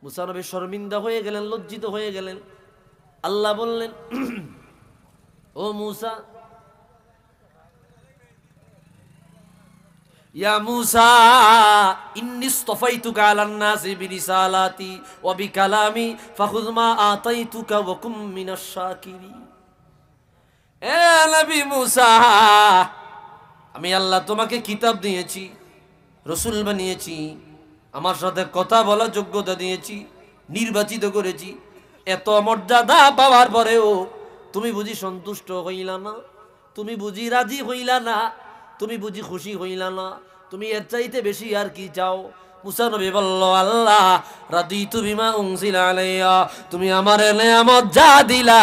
মুসা নবী শর্মিন্দা হয়ে গেলেন, লজ্জিত হয়ে গেলেন। আল্লাহ বললেন, ও মুসা, ইয়া মুসা ইন্নী ইসতাফাইতুকা আলান নাসি বিরিসালাতি ওয়া বিকালামি ফাখুয মা আতাইতুকা ওয়া কুম মিনাশ শাকিরিন। এ নবী মুসা, আমি আল্লাহ তোমাকে কিতাব দিয়েছি, রসুল বানিয়েছি, আমার সাথে কথা বলার যোগ্যতা দিয়েছি, নির্বাচিত করেছি। এত মর্যাদা পাওয়ার পরেও তুমি বুঝি সন্তুষ্ট হইলা না? তুমি বুঝি রাজি হইলা না? তুমি বুঝি খুশি হইলা না? তুমি এর চাইতে বেশি আর কি চাও? মুসা নবী বলল, আল্লাহ রাদিতু বিমা উনজিলা আলাইয়া, তুমি আমারে নেয়ামত যা দিলা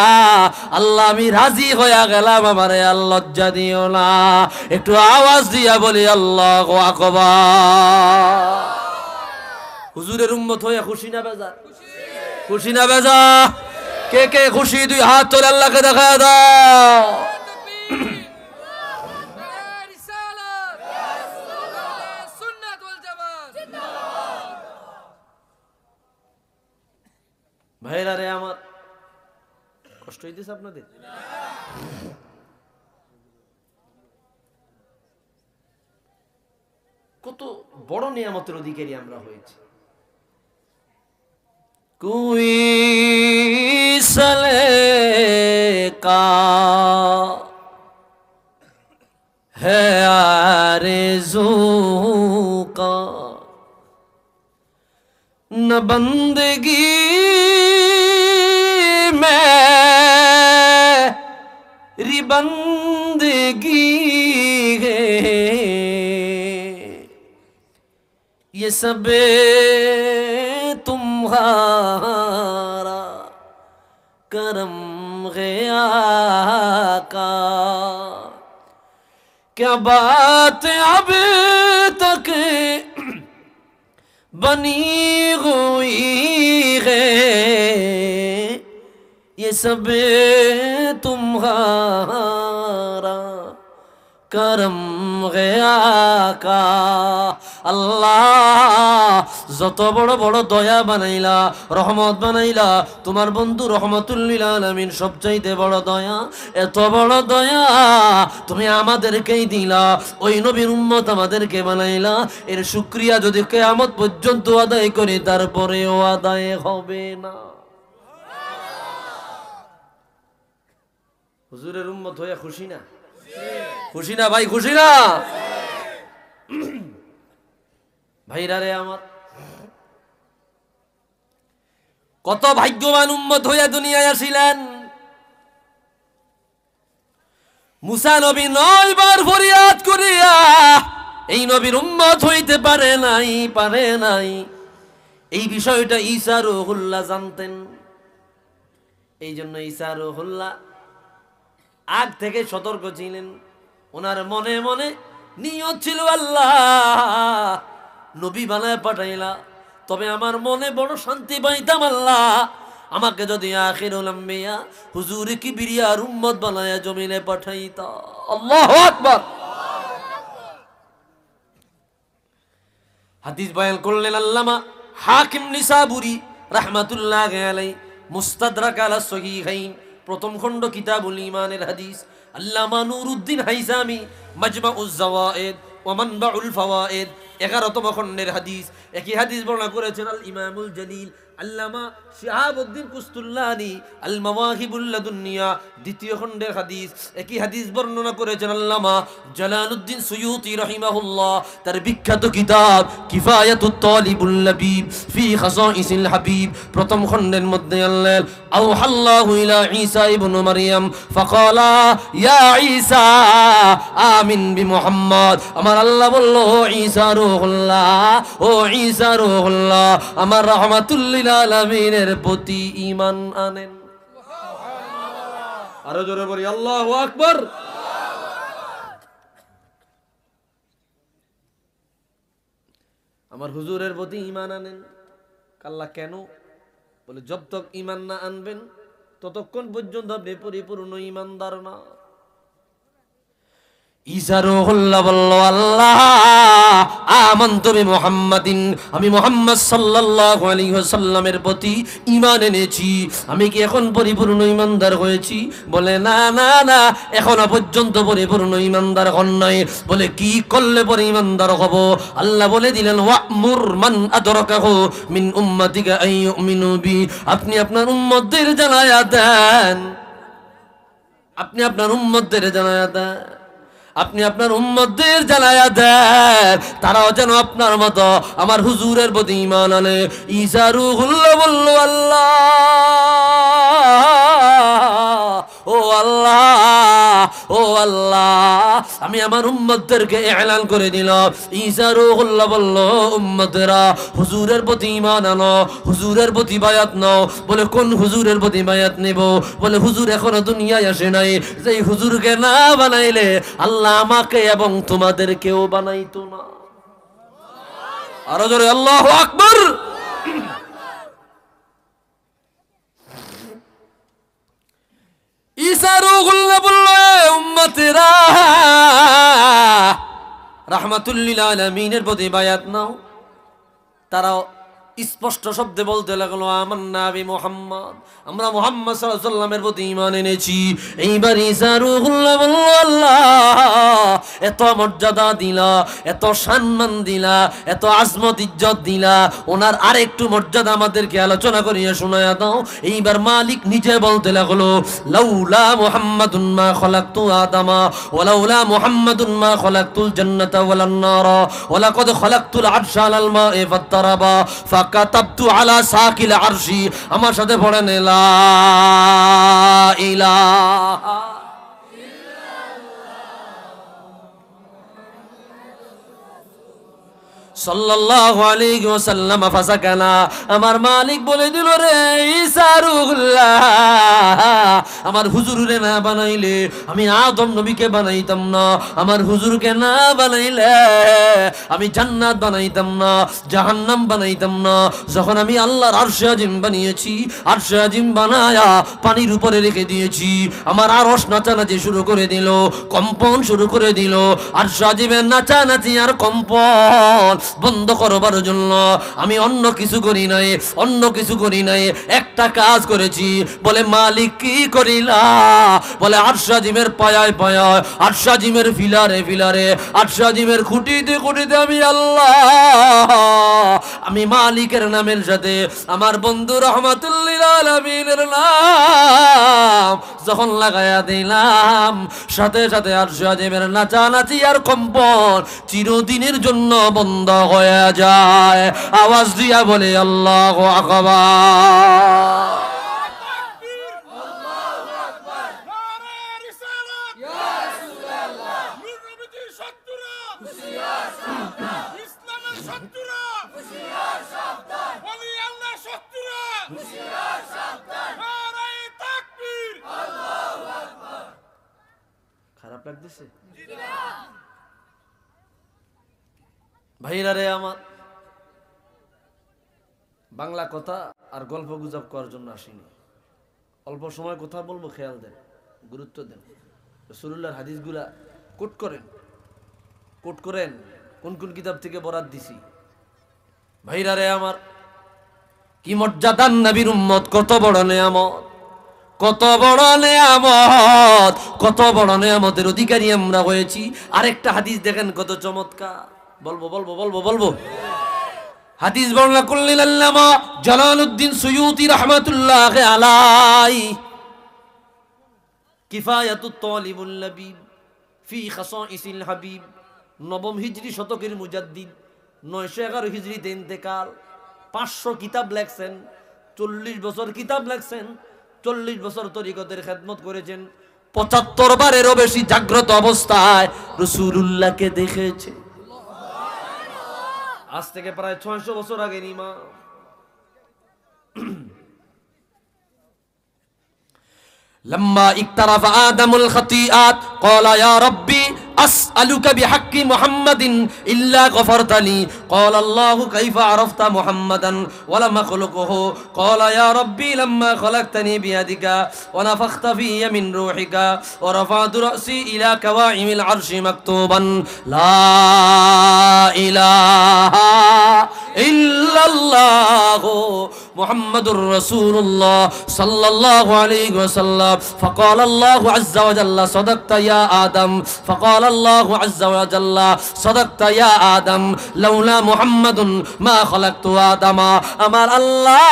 আল্লাহ আমি রাজি হইয়া গেলাম, আমারে আর লজ্জা দিও না। একটু আওয়াজ দিয়া বলি আল্লাহু আকবার। হুজুরের উম্মত হইয়া খুশি না বেজা? খুশি না বেজা? কে কে খুশি দুই হাত তোলে আল্লাহকে দেখা দাও। ভাইরা রে আমার, কষ্ট হইতেছে আপনাদের? কত বড় নিয়ামতের অধিকারী আমরা হয়েছি। কুই সলে কা है आरज़ू का न बंदगी मेरी बंदगी है, ये सब तुम्हारा करम गया का। क्या बात अब तक बनी हुई है, ये सब तुम्हारा करम गया का। আল্লাহ যত বড় বড় দয়া বানাইলা, রহমত বানাইলা, তোমার বন্ধু রহমতুল লিল আলামিন সবচাইতে বড় দয়া। এত বড় দয়া তুমি আমাদেরকেই দিলা, ওই নবীর উম্মত আমাদেরকে বানাইলা। এর শুকরিয়া যদি কিয়ামত পর্যন্ত আদায় করি তারপরেও আদায় হবে না। হুজুরের উম্মত হয়ে খুশি না? খুশি না ভাই? খুশি না ভাইরা রে আমার? কত ভাগ্যবান উম্মত হইয়া দুনিয়ায় আসিলেন। মুসা নবী 9 বার ফরিয়াদ করিয়া এই নবীর উম্মত হইতে পারে নাই, পারে নাই। এই বিষয়টা ঈসা রূহুল্লাহ জানতেন। এই জন্য ঈসা রূহুল্লাহ আগ থেকে সতর্ক ছিলেন। ওনার মনে মনে নিয়ত ছিল, আল্লাহ নবী বানায় পাঠাইলা, তবে আমার মনে বড় শান্তি পাইতাম আল্লাহ আমাকে যদি আখিরুল আম্বিয়া হুজুর কিবরিয়ার উম্মত বানায়া জমিনে পাঠাইতা। আল্লাহু আকবার। হাদিস বয়ান করলেন আল্লামা হাকিম নিসাবুরি রাহমাতুল্লাহি আলাইহি, মুস্তাদরাক আলা সহিহাইন, প্রথম খণ্ড কিতাবুল ঈমানের হাদিস। আল্লামা নুরউদ্দিন হাইজামি মাজমাউজ জাওয়ায়েদ ওয়া মানবাউল ফাওয়ায়েদ 11তম খণ্ডের হাদিস। একই হাদিস বর্ণনা করেছেন আল ইমামুল জলিল আল্লামা শিহাবউদ্দিন কুস্তুল্লানি আল মাওয়াহিবুল লাদুনিয়া 2য় খণ্ডের হাদিস। একই হাদিস বর্ণনা করেছেন আল্লামা জালালউদ্দিন সুয়ুতি রাহিমাহুল্লাহ তার বিখ্যাত কিতাব কিফায়াতুত তালিবুল লাবিব ফি খাসাইসিল হাবিব, প্রথম খণ্ডের মধ্যে আল্লাহ আওহাল্লাহু ইলা ঈসা ইবনে মারইয়াম ফাকালা ইয়া ঈসা আমিন বিমুহাম্মদ। আমার আল্লাহ বলল, ঈসা রূহুল্লাহ, ও ঈসা রূহুল্লাহ, আমার রাহমাতুল লিল আলামিনের প্রতি ঈমান আনেন। আরো জোরে বলি আল্লাহু আকবার। আমার হুজুরের প্রতি ঈমান আনেন। আল্লাহ কেন বলে, যতক্ষণ ঈমান না আনবেন ততক্ষণ পর্যন্ত আপনি পরিপূর্ণ ঈমানদার না। ঈসা রূহুল্লাহ বলল, আল্লাহ আমানতু বিমুহাম্মাদিন, আমি মুহাম্মদ সাল্লাল্লাহু আলাইহি ওয়াসাল্লামের প্রতি ঈমান এনেছি, আমি কি এখন পরিপূর্ণ ঈমানদার হয়েছি? বলে না না না, এখনো পর্যন্ত পরিপূর্ণ ঈমানদার হন নাই। বলে কি করলে পরে ঈমানদার হব? আল্লাহ বলে দিলেন, ওয়া'মুর মান আদরাকাহু মিন উম্মাতিকা আন ইউমিনু বি, আপনি আপনার উম্মতদের জানায়া দেন, আপনি আপনার উম্মতদের জানায়া দেন, আপনি আপনার উম্মতদের জানায়া দেন, তারাও যেন আপনার মতো আমার হুজুরের প্রতি ঈমান আনে। ঈসা রূহুল্লাহ বলল, আল্লাহ, ও আল্লাহ, ও আল্লাহ, আমি আমার উম্মতদেরকে এলান করে দিলাম। ঈসা রূহুল্লাহ বলল, উম্মতেরা হুজুরের প্রতি ঈমান আনো, হুজুরের প্রতি বায়াত নাও। বলে কোন হুজুরের প্রতি বায়াত নেব? বলে হুজুর এখনো দুনিয়ায় আসে নাই, যেই হুজুরকে না বানাইলে আল্লাহ আমাকে এবং তোমাদেরকেও বানাইতো না। আরো জোরে আল্লাহু আকবার। ঈসা রূহুল্লাহ বলল, উম্মতেরা রাহমাতুল লিল আলামিনের প্রতি বায়াত নাও। তারাও স্পষ্ট শব্দে বলতে লাগলো, আমান্না বি মুহাম্মদ, আমরা মুহাম্মদ সাল্লাল্লাহু আলাইহি ওয়াসাল্লামের প্রতি ঈমান এনেছি। এইবার ঈসা রূহুল্লাহ বলল, আল্লাহ এত মর্যাদা দিলা, এত সম্মান দিলা, এত আজমত ইজ্জত দিলা, ওনার আরেকটু মর্যাদা আমাদেরকে আলোচনা করিয়ে শোনায়া দাও। এইবার মালিক নিজে বলতে লাগলো, লাউলা মুহাম্মাদুন মা খলাকতু আদামা ওয়া লাউলা মুহাম্মাদুন মা খলাকতুল জান্নাতা ওয়ালান নারা ওয়া লাকাদ খলাকতুল আরশা আলাল মা'i ফাত্তারাবা ফাকাতাবতু আলা সাকিল আরশি। আমার সাথে পড়েন, লা ইলাহা সাল্লাল্লাহু আলাইহি ওয়াসাল্লাম ফাসাকানা। আমার মালিক বলে দিল, রে ঈসা রূহুল্লাহ, আমার হুজুরে না বানাইলে আমি আদম নবীকে বানাইতাম না, আমার হুজুরকে না বানাইলে আমি জান্নাত বানাইতাম না, জাহান্নাম বানাইতাম না। যখন আমি আল্লাহর আরশে আজিম বানিয়েছি, আরশে আজিম বানায়া পানির উপরে রেখে দিয়েছি, আমার আরশ নাচানাচি শুরু করে দিল, কম্পন শুরু করে দিল। আরশে আজিমের নাচানাচি আর কম্পন বন্ধ করবার জন্য আমি অন্য কিছু করি নাই, অন্য কিছু করি নাই, একটা কাজ করেছি। বলে মালিক কি করিলা? বলে আরশ আজিমের পায়ায় পায়ায়, আরশ আজিমের ফিলারে ফিলারে, আরশ আজিমের খুঁটিতে খুঁটিতে আমি আল্লাহ, আমি মালিকের নামের সাথে আমার বন্ধু রহমাতুল লিল আলামিনের নাম যখন লাগায়া দিলাম, সাথে সাথে আরশ আজিমের নাচানাচি আর কম্পন চিরদিনের জন্য বন্ধ হয়ে যায়। আওয়াজ দিয়া বলে আল্লাহু আকবার। খারাপ লাগতেছে ভাইরা রে আমার? বাংলা কথা আর গল্প গুজব করার জন্য আসিনি। অল্প সময় কথা বলবো, খেয়াল দেন, গুরুত্ব দেন। রাসূলুল্লাহর হাদিসগুলা কোট করেন, কোট করেন কোন কোন কিতাব থেকে বরাত দিছি। ভাইরা রে আমার, কি মর্যাদার নবীর উম্মত, কত বড় নেয়ামত, কত বড় নেয়ামত, কত বড় নেয়ামতের অধিকারী আমরা হয়েছি। আরেকটা হাদিস দেখেন কত চমৎকার। বলবো বলবো বলবো বলবো হাদিস বর্ণনা করলেন আল্লামা জালালউদ্দিন সুয়ুতি রাহমাতুল্লাহি আলাইহি, কিফায়াতুত তালিবুল লাবিব ফি খাসাইসিল হাবিব, নবম হিজরি শতকের মুজাদ্দিদ, 911 হিজরিতে ইন্তেকাল, 500 কিতাব লেখছেন, 40 বছর কিতাব লেখছেন, 40 বছর তরিকতের খেদমত করেছেন, 75 বারেরও বেশি জাগ্রত অবস্থায় রাসূলুল্লাহকে দেখেছে। আজ থেকে প্রায় 600 বছর আগে ইমাম। لما اقترف آدم الخطيئات قال يا ربي আসআলুকা বিহাক্কি মুহাম্মাদিন ইল্লা গফারতালি। ক্বালা আল্লাহু কাইফা আরাফতা মুহাম্মাদান ওয়া লাম আখলুকুহু? ক্বালা ইয়া রাব্বি লাম্মা খলাকতানি বিয়াদিকা ওয়া নাফাখতা ফিয়া মিন রূহিকা ওয়া রাফা'তু রা'সি ইলা কাওয়াইমিল আরশি মাকতুবান লা ইলাহা ইল্লাল্লাহু মুহাম্মাদুর রাসূলুল্লাহ সাল্লাল্লাহু আলাইহি ওয়াসাল্লাম। ফাকাল আল্লাহু আযজা ওয়া জাল্লা সাদাকতা ইয়া আদম। ফাকাল আল্লাহু আযজা ওয়া জাল্লা সাদাকতা ইয়া আদম লাউলা মুহাম্মাদুন মা খালাকতু আদামা। আমার আল্লাহ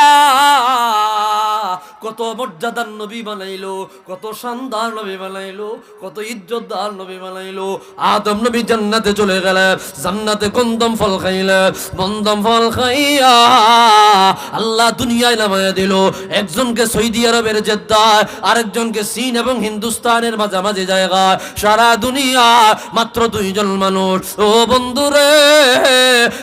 কত মর্যাদার নবী বানাইলো, কত শানদার নবী বানাইলো, কত ইজ্জতদার নবী বানাইলো। আদম নবী জান্নাতে চলে গেলে, জান্নাতে গন্ধম ফল খাইলে, গন্ধম ফল খাইয়া আল্লাহ দুনিয়ায় নামায়া দিল। একজনকে সৌদি আরবের জেদ্দায়, আরেকজনকে চীন এবং হিন্দুস্তানের মাঝামাঝি জায়গায়, সারা দুনিয়া মাত্র দুইজন মানুষ। ও বন্ধুরে,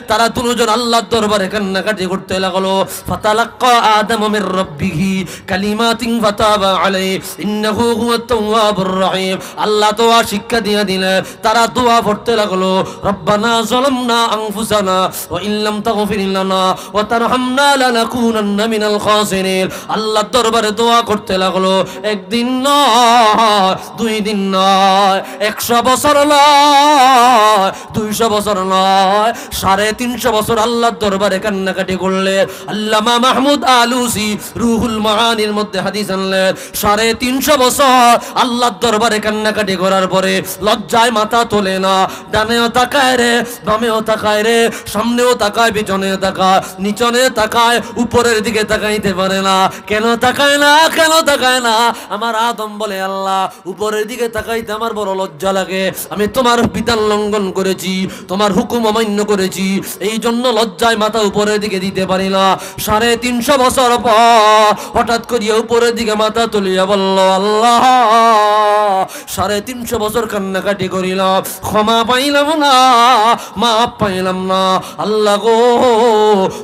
তারা দুজন আল্লাহর দরবারে কান্নাকাটি করতে লাগলো। ফাতালাক্কা আদম মির রাব্বিহি কালিমাতিন ফাতাবা আলাইহি ইন্নাহু হুয়াত তাওয়াবুর রহিম। আল্লাহ দোয়া শিক্ষা দিয়ে দিলে, তারা দোয়া পড়তে লাগলো। রব্বানা যালামনা আনফুসানা ওয়া ইল্লাম তাগফির লানা ওয়া তারহামনা লানাকুনান্না মিনাল খাসিরিন। আল্লাহর দরবারে দোয়া করতে লাগলো। একদিন নয়, দুই দিন নয়, 100 বছর নয়, 200 বছর নয়, 350 বছর আল্লাহর দরবারে কান্নাকাটি করলে। আল্লামা মাহমুদ আলুসি রুহুল মাআনির মধ্যে হাদিস আনলেন, 350 বছর আল্লাহর দরবারে কান্নাকাটি করার পরে লজ্জায় মাথা তোলে না। ডানেও তাকায় রে, বামেও তাকায় রে, সামনেও তাকায়, পিছনেও তাকায়, নিচনে তাকায়, উপরের দিকে তাকাইতে পারে না। কেন তাকায় না? কেন তাকায় না? আমার আদম বলে, আল্লাহ উপরের দিকে তাকাইতে আমার বড় লজ্জা লাগে। আমি তোমার বিধান লঙ্ঘন করেছি, তোমার হুকুম অমান্য করেছি, এই জন্য লজ্জায় মাথা উপরের দিকে দিতে পারি না। 350 বছর পর হঠাৎ করিয়া উপরের দিকে মাথা তুলিয়া বলল, আল্লাহ 350 বছর কান্নাকাটি করিলাম, ক্ষমা পাইলাম না, মাপ পাইলাম না। আল্লাহ গো,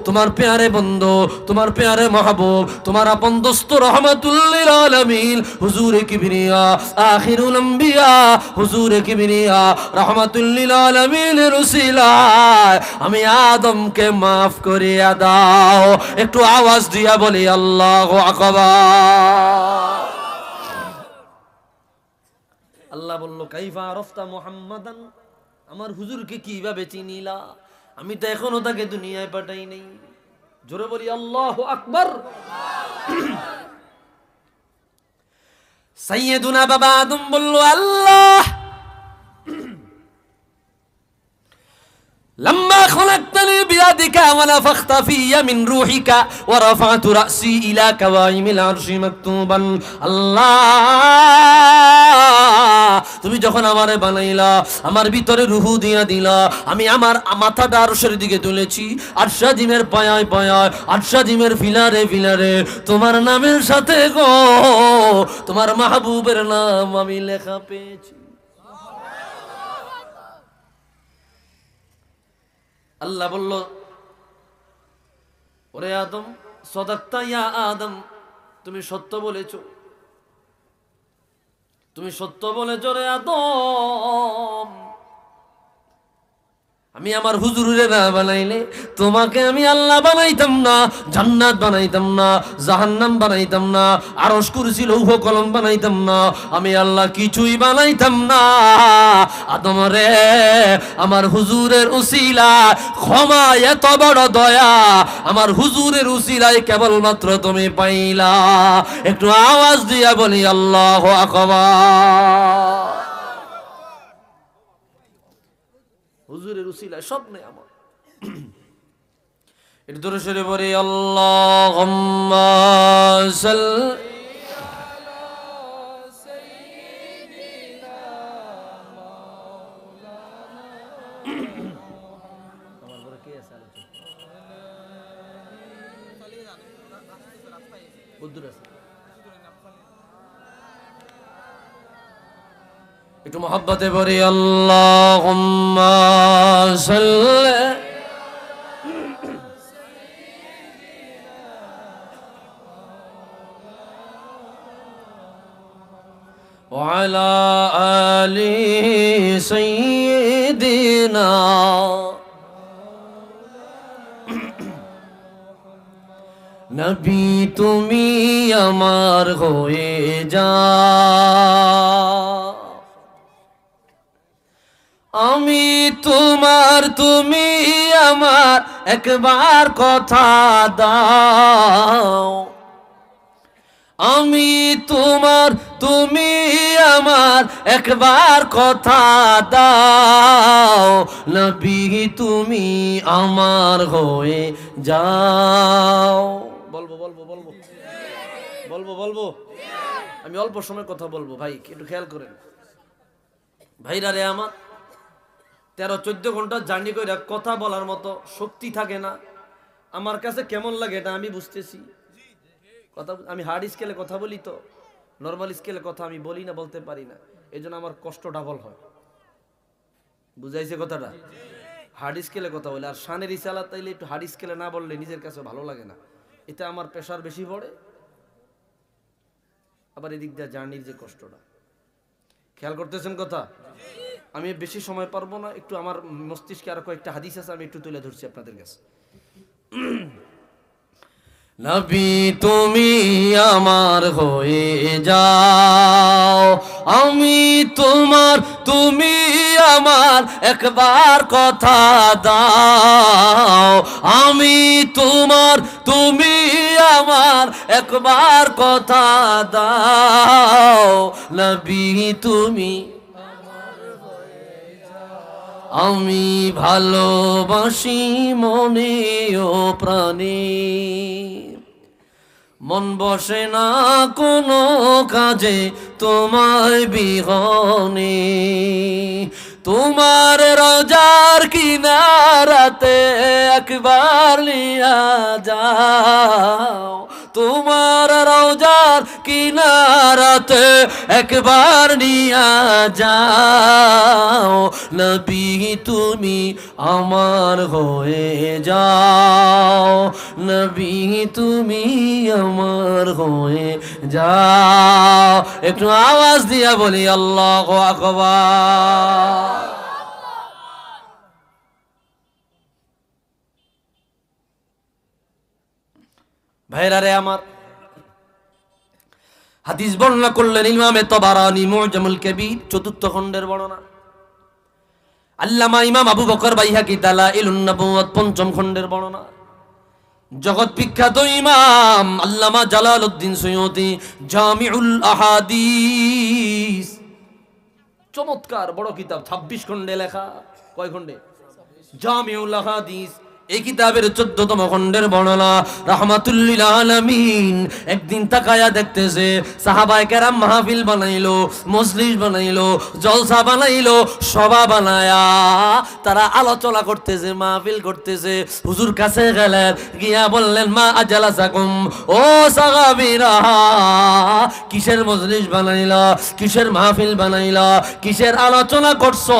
তোমার প্যারে বন্ধু, তোমার প্যারে মাহবুব, তোমার আপন দোস্ত রহমাতুল লিল আলামিন হুজুরে কিবরিয়া আখিরুল আম্বিয়া হুজুরে কিবরিয়া রহমাতুল লিল আলামিনের উসিলায় আমি আদমকে মাফ করিয়া দাও। একটু আওয়াজ দিয়া বলি আল্লাহু আকবার। আল্লাহ বলল, কাইফা আরাফতা মুহাম্মাদান, আমার হুজুরকে কিভাবে চিনিলা? আমি তো এখনো তাকে দুনিয়ায় পাঠাই নাই। জোরে বলি আল্লাহু আকবার। সাইয়্যিদুনা বাবা আদম বলল, আল্লাহ لما خلقتني بيدك ونفخت في من روحك ورفعت رأسي إلى كواعب العرش مكتوبا আল্লাহ, তুমি যখন আমারে বানাইলা, আমার ভিতরে রূহ দিয়া দিলা, আমি আমার মাথাটা আরশের দিকে তুলেছি, আরশাজিমের পায়ায় পায়ায়, আরশাজিমের ফিলারে ফিলারে তোমার নামের সাথে গো তোমার মাহবুবের নাম আমি লেখা পেয়েছি। আল্লাহ বলল, ওরে আদম, সাদাকতা ইয়া আদম, তুমি সত্য বলেছো, তুমি সত্য বলেছো রে আদম। আমি আমার হুজুরে না বানাইলে তোমাকে আমি আল্লাহ বানাইতাম না, জান্নাত বানাইতাম না, জাহান্নাম বানাইতাম না, আরশ কুরসি লৌহ কলম বানাইতাম না, আমি আল্লাহ কিছুই বানাইতাম না। আদম রে, আমার হুজুরের উসিলা ক্ষমা, এত বড় দয়া আমার হুজুরের উসিলায় কেবলমাত্র তুমি পাইলা। একটু আওয়াজ দিয়া বলি আল্লাহু আকবার। হুজুরের উসিলায় সব নেই আমার। এটা ধরে সরে পড়ে আল্লাহুম্মা সাল্লি আলা সাইয়্যিদিনা মাওলানা। আমার পরে কে আছে আলোচনা? বুদ্ধুর আছে, একটু মহব্বতে পড়ি আল্লাহুম্মা সাল্লি وعلى آل سيدنا নবী তুমি আমার হয়ে যাও, আমি তোমার তুমি আমার একবার কথা দাও, আমি তোমার তুমি আমার একবার কথা দাও, নবী তুমি আমার হয়ে যাও। বলবো বলবো বলবো বলবো বলবো আমি অল্প সময় কথা বলবো ভাই, একটু খেয়াল করেন ভাইরা রে আমার। 13-14 ঘন্টা জার্নি করে কথা বলার মতো শক্তি থাকে না। আমার কাছে কেমন লাগে এটা আমি বুঝতেছি। কথা আমি হার্ড স্কেলে কথা বলি, তো নর্মাল স্কেলে কথা আমি বলি না, বলতে পারি না, এই জন্য আমার কষ্ট ডাবল হয়। বুঝাইছে কথাটা? হার্ড স্কেলে কথা বলে, আর শানের ইসালা তাইলে একটু হার্ড স্কেলে না বললে নিজের কাছে ভালো লাগে না, এতে আমার প্রেশার বেশি পড়ে। আবার এদিক দিয়ে জার্নির যে কষ্টটা, খেয়াল করতেছেন কথা। আমি বেশি সময় পারবো না, একটু আমার মস্তিষ্কে আরো কয়েকটা হাদিস আছে, আমি একটু তুলে ধরছি আপনাদের কাছে। নবী তুমি আমার হয়ে যাও, আমি তোমার তুমি আমার একবার কথা দাও, আমি তোমার তুমি আমার একবার কথা দাও, নবী তুমি আমি ভালোবাসি মনে ও প্রাণে, মন বসে না কোনো কাজে তোমায় বিহনে, তোমার রোজার কিনারাতে একবার লিয়া যাও, তোমার রোজার কিনারাতে একবার নিয়া যাও, নবী তুমি আমার হয়ে যাও, নবী তুমি আমার হয়ে যাও। একটু আওয়াজ দিয়া বলি আল্লাহু আকবার। ভাইরা রে আমার, হাদিস বর্ণনা করলেন ইমামে তাবারানী মুআজামুল কবীর 4th খণ্ডের বর্ণনা, আল্লামা ইমাম আবু বকর বাইহাকি দালাইলুন নবুওয়াত 5ম খণ্ডের বর্ণনা, জগৎ বিখ্যাত ইমাম আল্লামা জালালউদ্দিন সুয়ুতী জামিউল আহাদিস, চমৎকার বড় কিতাব, 26 খণ্ডে লেখা। কয় খণ্ডে? জামিউল আহাদিস। এই কিতাবের 14তম খণ্ডের বর্ণনা। রাহমাতুল লিল আলামিন একদিন তাকায়া দেখতেছে সাহাবায়ে কেরাম মাহফিল বানাইলো, মজলিস বানাইলো, জলসা বানাইলো, সভা বানায়া তারা আলোচনা করতেছে, মাহফিল করতেছে। হুজুর কাছে গেলেন, গিয়া বললেন মা আজালাসাকুম, ও সাহাবীরা কিসের মজলিস বানাইলা, কিসের মাহফিল বানাইলা, কিসের আলোচনা করছো?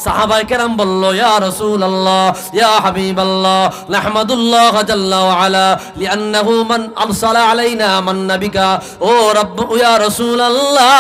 সাহাবায়ে কেরাম বলল ইয়া রাসূলুল্লাহ ইয়া হাবিবাল্লাহ নাহমাদুল্লাহ জাল্লা ওয়া আলা লিআন্নাহু মান আরসালা আলাইনা মান নাবিকা, ও রব্ব ইয়া রাসূলুল্লাহ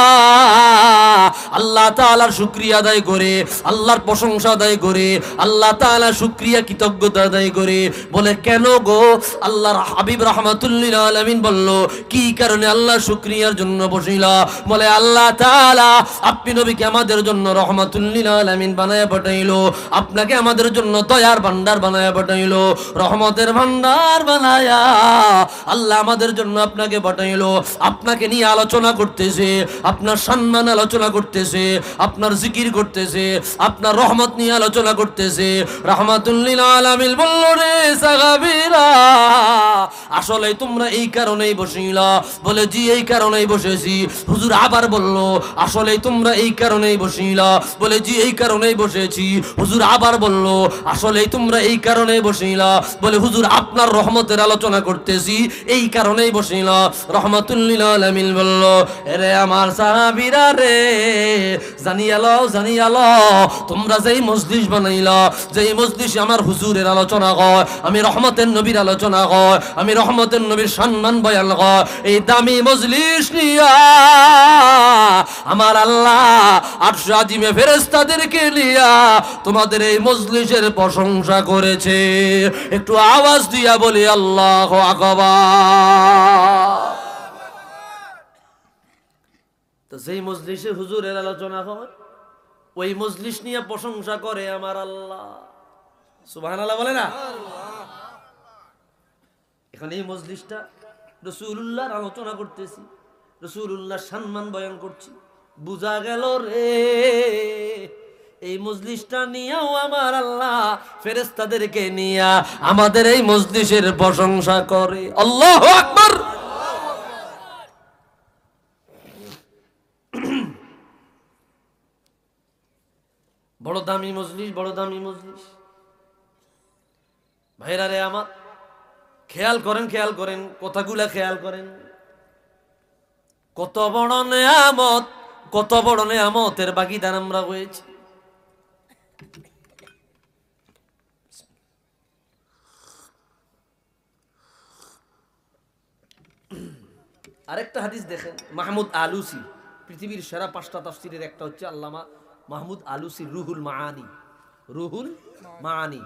আল্লাহ তাআলার শুকরিয়া আদায় করে, আল্লাহর প্রশংসা আদায় করে, আল্লাহ তাআলা শুকরিয়া কৃতজ্ঞতা আদায় করে। বলে কেন গো? আল্লাহর হাবিব রাহমাতুল লিল আলামিন বলল কি কারণে আল্লাহ শুকরিয়ার জন্য বসিলা? বলে আল্লাহ তাআলা আপনি নবীকে আমাদের জন্য রাহমাতুল লিল আলামিন বানায়া পাঠাইলো, আপনাকে আমাদের জন্য দয়ার ভান্ডার বানায়া পাঠাইলো, রহমতের ভান্ডার বানায়া আল্লাহ আমাদের জন্য আপনাকে পাঠাইলো। আপনাকে নিয়ে আলোচনা করতেছে, আপনার সম্মান আলোচনা করতেছে, আপনার জিকির করতেছে, আপনার রহমত নিয়ে আলোচনা করতেছে। রাহমাতুল লিল আলামিন বলল রে সাহাবীরা আসলে তোমরা এই কারণেই বসিলা? বলে জি এই কারণেই বসেছি। হুজুর আবার বলল আসলে তোমরা এই কারণেই বসিলা? বলে জি এই কারণেই বসেছি। হুজুর আবার বলল আসলে তোমরা এই কারণেই বসিলা, বলে হুজুর আপনার রহমতের আলোচনা করতেছি, এই কারণেই বসিলা। রহমাতুল লিল আলামিন বলল, এরে আমার সাহাবীরা রে, জানিয়া লও তোমরা যেই মজলিস বানাইলা, যেই মজলিসে আমার হুজুরের আলোচনা হয়, আমি রহমতের নবীর আলোচনা হয়, আমি রহমতের নবীর সম্মান বয়ান হয়, এই দামি মজলিস নিয়া আমার আল্লাহ আরশ আজিমে ফেরেশতাদেরকে নিয়া তোমাদের এই মজলিসের প্রশংসা করেছে। একটু আওয়াজ দিয়া বলি আল্লাহু আকবার। তো যেই মজলিসে হুজুরের আলোচনা হয়, ওই মজলিস নিয়ে প্রশংসা করে আমার আল্লাহ। সুবহানাল্লাহ বলে না? এখন এই মজলিসটা রাসূলুল্লাহর আলোচনা করতেছি, রাসূলুল্লাহর সম্মান বয়ান করছি, বুঝা গেল রে এই মজলিসটা নিয়েও আমার আল্লাহ ফেরেশতাদেরকে নিয়া আমাদের এই মজলিসের প্রশংসা করে। আল্লাহু আকবার। বড় দামি মজলিস, বড় দামি মজলিস। ভাইরা রে আমার, খেয়াল করেন কথাগুলা খেয়াল করেন। কত বড় নেয়ামতের ভাগীদার আমরা হয়েছি। আরেকটা হাদিস দেখেন, মাহমুদ আলুসি, পৃথিবীর সেরা 5টা তাফসীরের একটা হচ্ছে আল্লামা মাহমুদ আলুসি রুহুল মাআনি,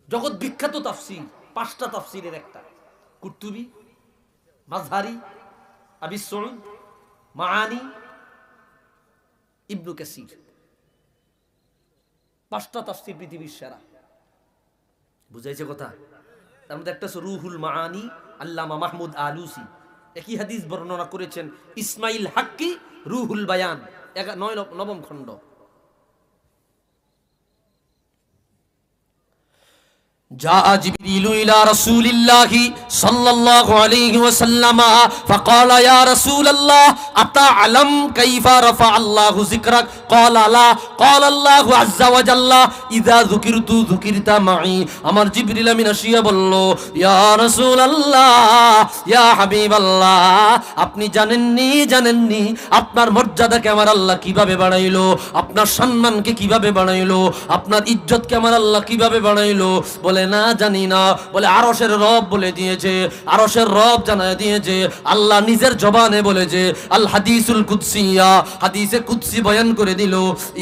জগৎ বিখ্যাত তাফসীর, 5টা তাফসীরের একটা। কুরতুবী, মাযহারি, আবি সুউদ, মাআনি, ইবনে কাসির, 5টা তাফসীর পৃথিবীর সেরা। বুঝাইছে কথা? তার মধ্যে একটা রুহুল মাআনি, আল্লামা মাহমুদ আলুসি। একই হাদিস বর্ণনা করেছেন ইসমাইল হাক্কি, রুহুল বায়ান, 9ম খণ্ড। جاء جبريل إلى رسول الله صلى الله عليه وسلم فقال يا رسول الله أتعلم كيف رفع الله ذكرك قال لا قال الله عز وجل إذا ذكرت ذكرت معي আমার জিবরিল আমিন আসিয়া বলল, ইয়া রাসূলুল্লাহ, ইয়া হাবিবাল্লাহ, আপনি জানেননি আপনার মর্যাদাকে আমার আল্লাহ কিভাবে বাড়াইলো, আপনার সম্মানকে কিভাবে বাড়াইলো, আপনার ইজ্জতকে আমার আল্লাহ কিভাবে বাড়াইলো। বলে না জানি না। বলে আরশের রব বলে দিয়েছে, আরশের রব জানায় দিয়েছে। আল্লাহ নিজের জবানে বলেছে, আল হাদিসুল কুদসিয়া, হাদিসে কুদসি বয়ান করে দিল,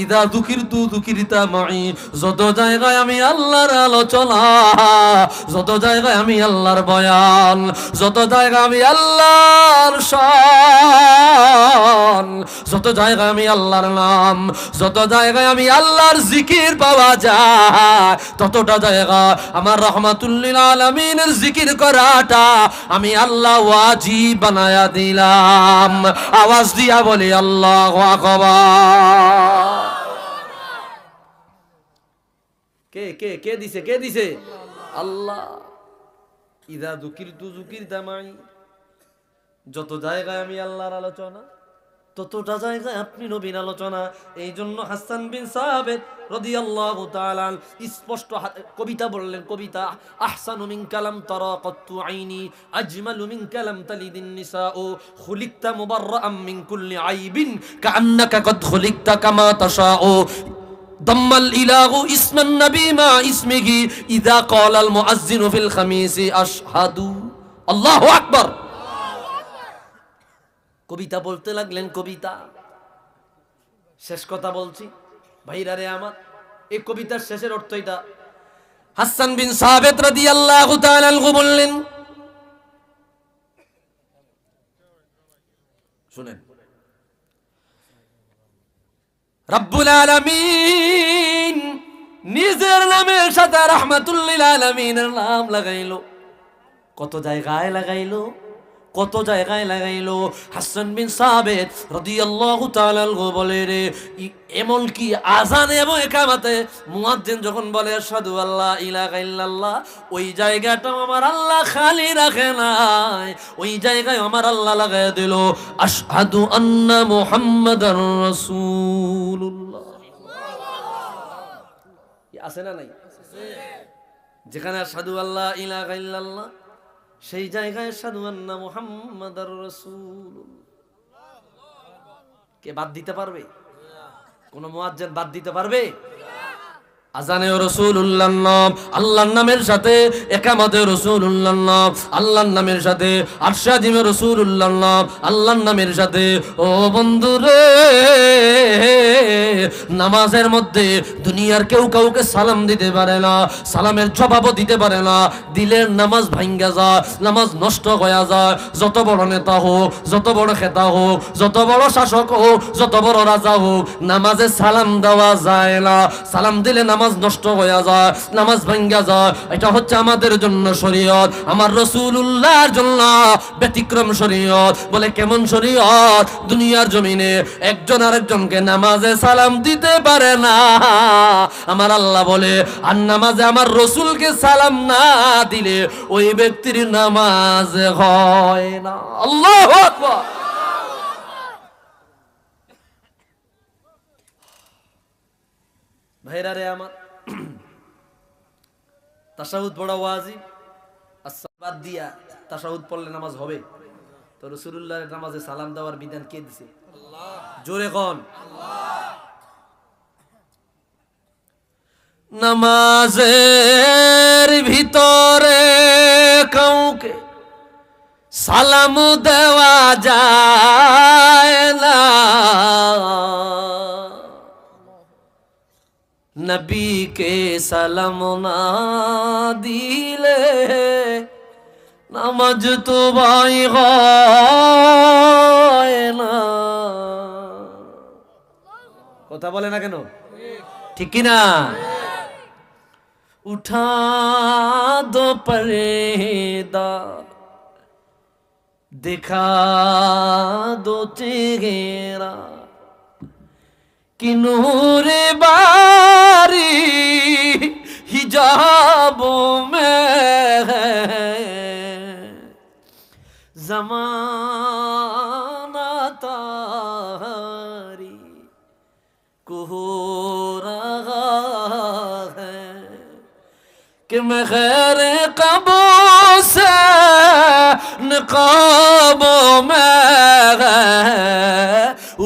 ইদা যুকিরতু যুকিরতা মাই, যত জায়গায় আমি আল্লাহর আলোচনা, যত জায়গায় আমি আল্লাহর বয়ান, যত জায়গায় আমি আল্লাহর শান, যত জায়গায় আমি আল্লাহর নাম, যত জায়গায় আমি আল্লাহর জিকির পাওয়া যায়, ততটা জায়গা আমার রহমাতুল লিল আলামিনের জিকির করাটা আমি আল্লাহ ওয়াজিব বানায়া দিলাম। আওয়াজ দিয়া বলি আল্লাহু আকবার। কে দিছে আল্লাহ। ইদা যুকিরতু যুকিরতা মাই, যত জায়গায় আমি আল্লাহর আলোচনা, ততটা জায়গায় আপনি নবীর আলোচনা। এই জন্য হাসান বিন সাবিত রাদিয়াল্লাহু তাআলা স্পষ্ট কবিতা বললেন, কবিতা, আহসানু মিন কালাম তারা কাত্তু আইনি, আজমালু মিন কালাম তালিদিন নিসাউ, খুলিকতা মুবাররাআম মিন কুল্লি আইবিন কাআন্নাকা কদ খুলিকতা কামা তাশাউ, দাম্মাল ইলাহু ইসমান নবী মা ইসমিহি ইযা ক্বালাল মুআজ্জিনু ফিল খামিসি আশহাদু। আল্লাহু আকবার। কবিতা বলতে লাগলেন, কবিতা। শেষ কথা বলছি ভাইরা রে আমার, এই কবিতার শেষের অর্থ এটা। হাসান বিন সাবিত রাদিয়াল্লাহু তাআলা আনহু বললেন, শুনেন, রব্বুল আলামিন নিজের নামের সাথে রাহমাতুল লিল আলামিনের নাম লাগাইলো। কত জায়গায় লাগাইলো, কত জায়গায় লাগাইলো। হাসান বিন সাবিত রাদিয়াল্লাহু তাআলা আনহু বলে রে, এমন কি আযান এবং ইকামতে মুয়াজ্জিন যখন বলে আশহাদু আল্লা ইলাহা ইল্লাল্লাহ, ওই জায়গাটা আমার আল্লাহ খালি রাখে নাই, ওই জায়গায় আমার আল্লাহ লাগায় দিল আশহাদু আন্না মুহাম্মাদার রাসূলুল্লাহ। আছে না নাই? যেখানে আশহাদু আল্লা ইলাহা ইল্লাল্লাহ সেই জায়গায় আশহাদু আন্না মুহাম্মাদার রাসূলুল্লাহ। কে বাদ দিতে পারবে? কোন মুয়াজ্জিন বাদ দিতে পারবে? আজানে রাসূলুল্লাহর নাম, আল্লাহর নামের সাথে ইকামতে রাসূলুল্লাহর নাম, আল্লাহর নামের সাথে আরশাদিমে রাসূলুল্লাহর নাম, আল্লাহর নামের সাথে। ও বন্ধুরে, নামাজের মধ্যে দুনিয়ার কেউ কাউকে সালাম দিতে পারে না, সালামের জবাবও দিতে পারে না। দিলের নামাজ ভাঙ্গা যায়, নামাজ নষ্ট হয়ে যায়। যত বড় নেতা হোক, যত বড় খেতা হোক, যত বড় শাসক হোক, যত বড় রাজা হোক, নামাজে সালাম দেওয়া যায় না। সালাম দিলে নামাজ নষ্ট হয়ে যায়, নামাজ ভাঙ্গা যায়। এটা হচ্ছে আমাদের জন্য শরীয়ত, আমার রাসূলুল্লাহর জন্য ব্যতিক্রম শরীয়ত। বলে কেমন শরীয়ত? দুনিয়ার জমিনে একজন আরেকজনকে নামাজে সালাম দিতে পারে না। আমার আল্লাহ বলে, আর নামাজে আমার রাসূলকে সালাম না দিলে ওই ব্যক্তির নামাজ হয় না। আল্লাহু আকবার। ভাইরা রে আমার, তাশাহুদ পড়া ওয়াজিব, বাদ দিয়া তাশাহুদ পড়লে নামাজ হবে? তো রাসূলুল্লাহর নামাজে সালাম দেওয়ার বিধান কে দিছে? আল্লাহ। জোরে কোন আল্লাহ। নামাজের ভিতরে কাউকে সালাম দেওয়া যায় না, নবীকে সালাম না দিলে নামাজ তো ভাই হয় না। কথা বলে না কেন? ঠিক কি না? উঠা দো পর্দা, দিখা দো চেহারা, कि नूर बारी हिजाबों में है, ज़माना तारी को हो रहा है कि मैं खैर कबो से नकाबों में है,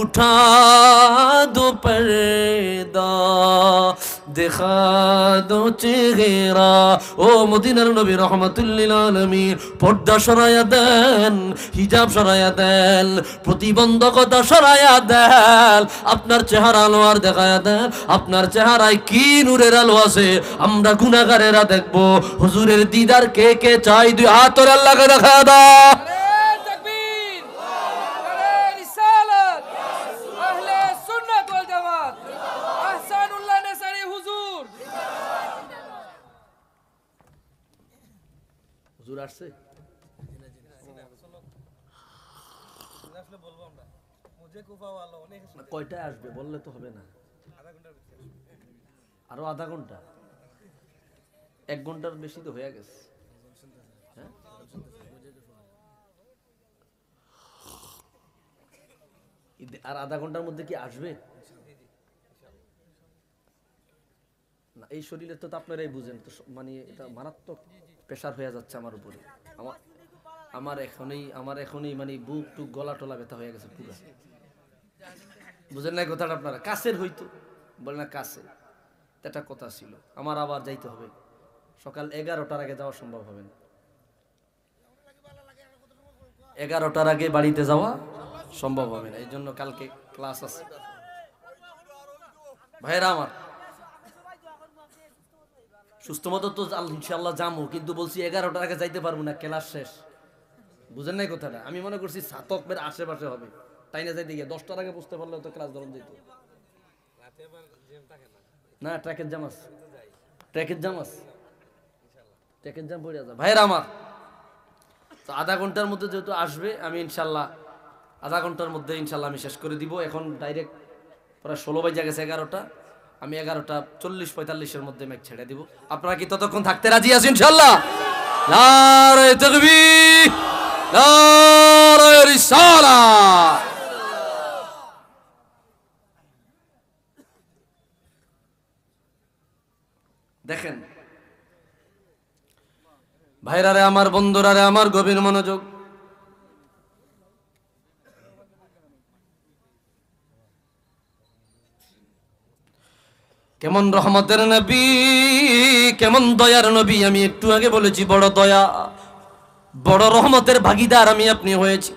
उठा दो पर्दा, दिखा दो चेहरा। ও মদিনার নবী রাহমাতুল লিল আলামিন, পর্দা সরায়া দেন, হিজাব সরায়া দেন, প্রতিবন্ধকতা সরায়া দেন, আপনার চেহারা আলো আর দেখায়া দেন। আপনার চেহারায় কি নূরের আলো আছে আমরা গুনাহগারেরা দেখব। হুজুরের দিদার কে কে চাই? দুই হাত তোর আল্লাহকে দেখা দাও। হুজুর আসছে? কয়টায় আসবে বললে তো হবে না। আরো আধা ঘন্টা, 1 ঘন্টার বেশি তো হয়ে গেছে। হ্যাঁ, আর আধা ঘন্টার মধ্যে কি আসবে না? এই শরীরে তো আপনারাই বুঝেন তো, মানে এটা মারাত্মক প্রেশার হয়ে যাচ্ছে আমার উপরে। আমার এখনই মানে বুক টুক গলা টলা ব্যথা হয়ে গেছে পুরো। বুঝেন না কথাটা আপনারা? কাছের হইতো বলে না, কাছে এটা কথা ছিল। আমার আবার যাইতে হবে, সকাল 11টার আগে যাওয়া সম্ভব হবে না। 11টার আগে বাড়িতে যাওয়া সম্ভব হবে না, এই জন্য কালকে ক্লাস আছে। ভাইরা আমার, সুস্থ মতো তো ইনশাল্লাহ যাবো, কিন্তু বলছি 11টার আগে যাইতে পারবো না, ক্লাস শেষ। বুঝেন নাই কথাটা? আমি মনে করছি ছাতকের আশেপাশে হবে, তাই না? যাইতে গিয়ে 10টার আগে বুঝতে পারলে তো ক্লাস ধরন যেত না। ট্র্যাকের জাম আছে, ট্র্যাকের জাম পড়ে যা। ভাইরা আমার, তো আধা ঘন্টার মধ্যে যেহেতু আসবে, আমি ইনশাল্লাহ আধা ঘন্টার মধ্যে ইনশাল্লাহ আমি শেষ করে দিব। এখন ডাইরেক্ট প্রায় 16 বাজে গেছে, 11টা। আমি 11:40-45 মধ্যে ম্যাচ ছেড়ে দিব। আপনারা কি ততক্ষণ থাকতে রাজি আছেন ইনশাল্লাহ? নারে তাকবীর, নারে রিসালাত। দেখেন ভাইরারে আমার, বন্ধুরারে আমার, গভীর মনোযোগ। কেমন রহমতের নবী, কেমন দয়ার নবী। আমি একটু আগে বলেছি বড় দয়া, বড় রহমতের ভাগীদার আমি আপনি হয়েছি।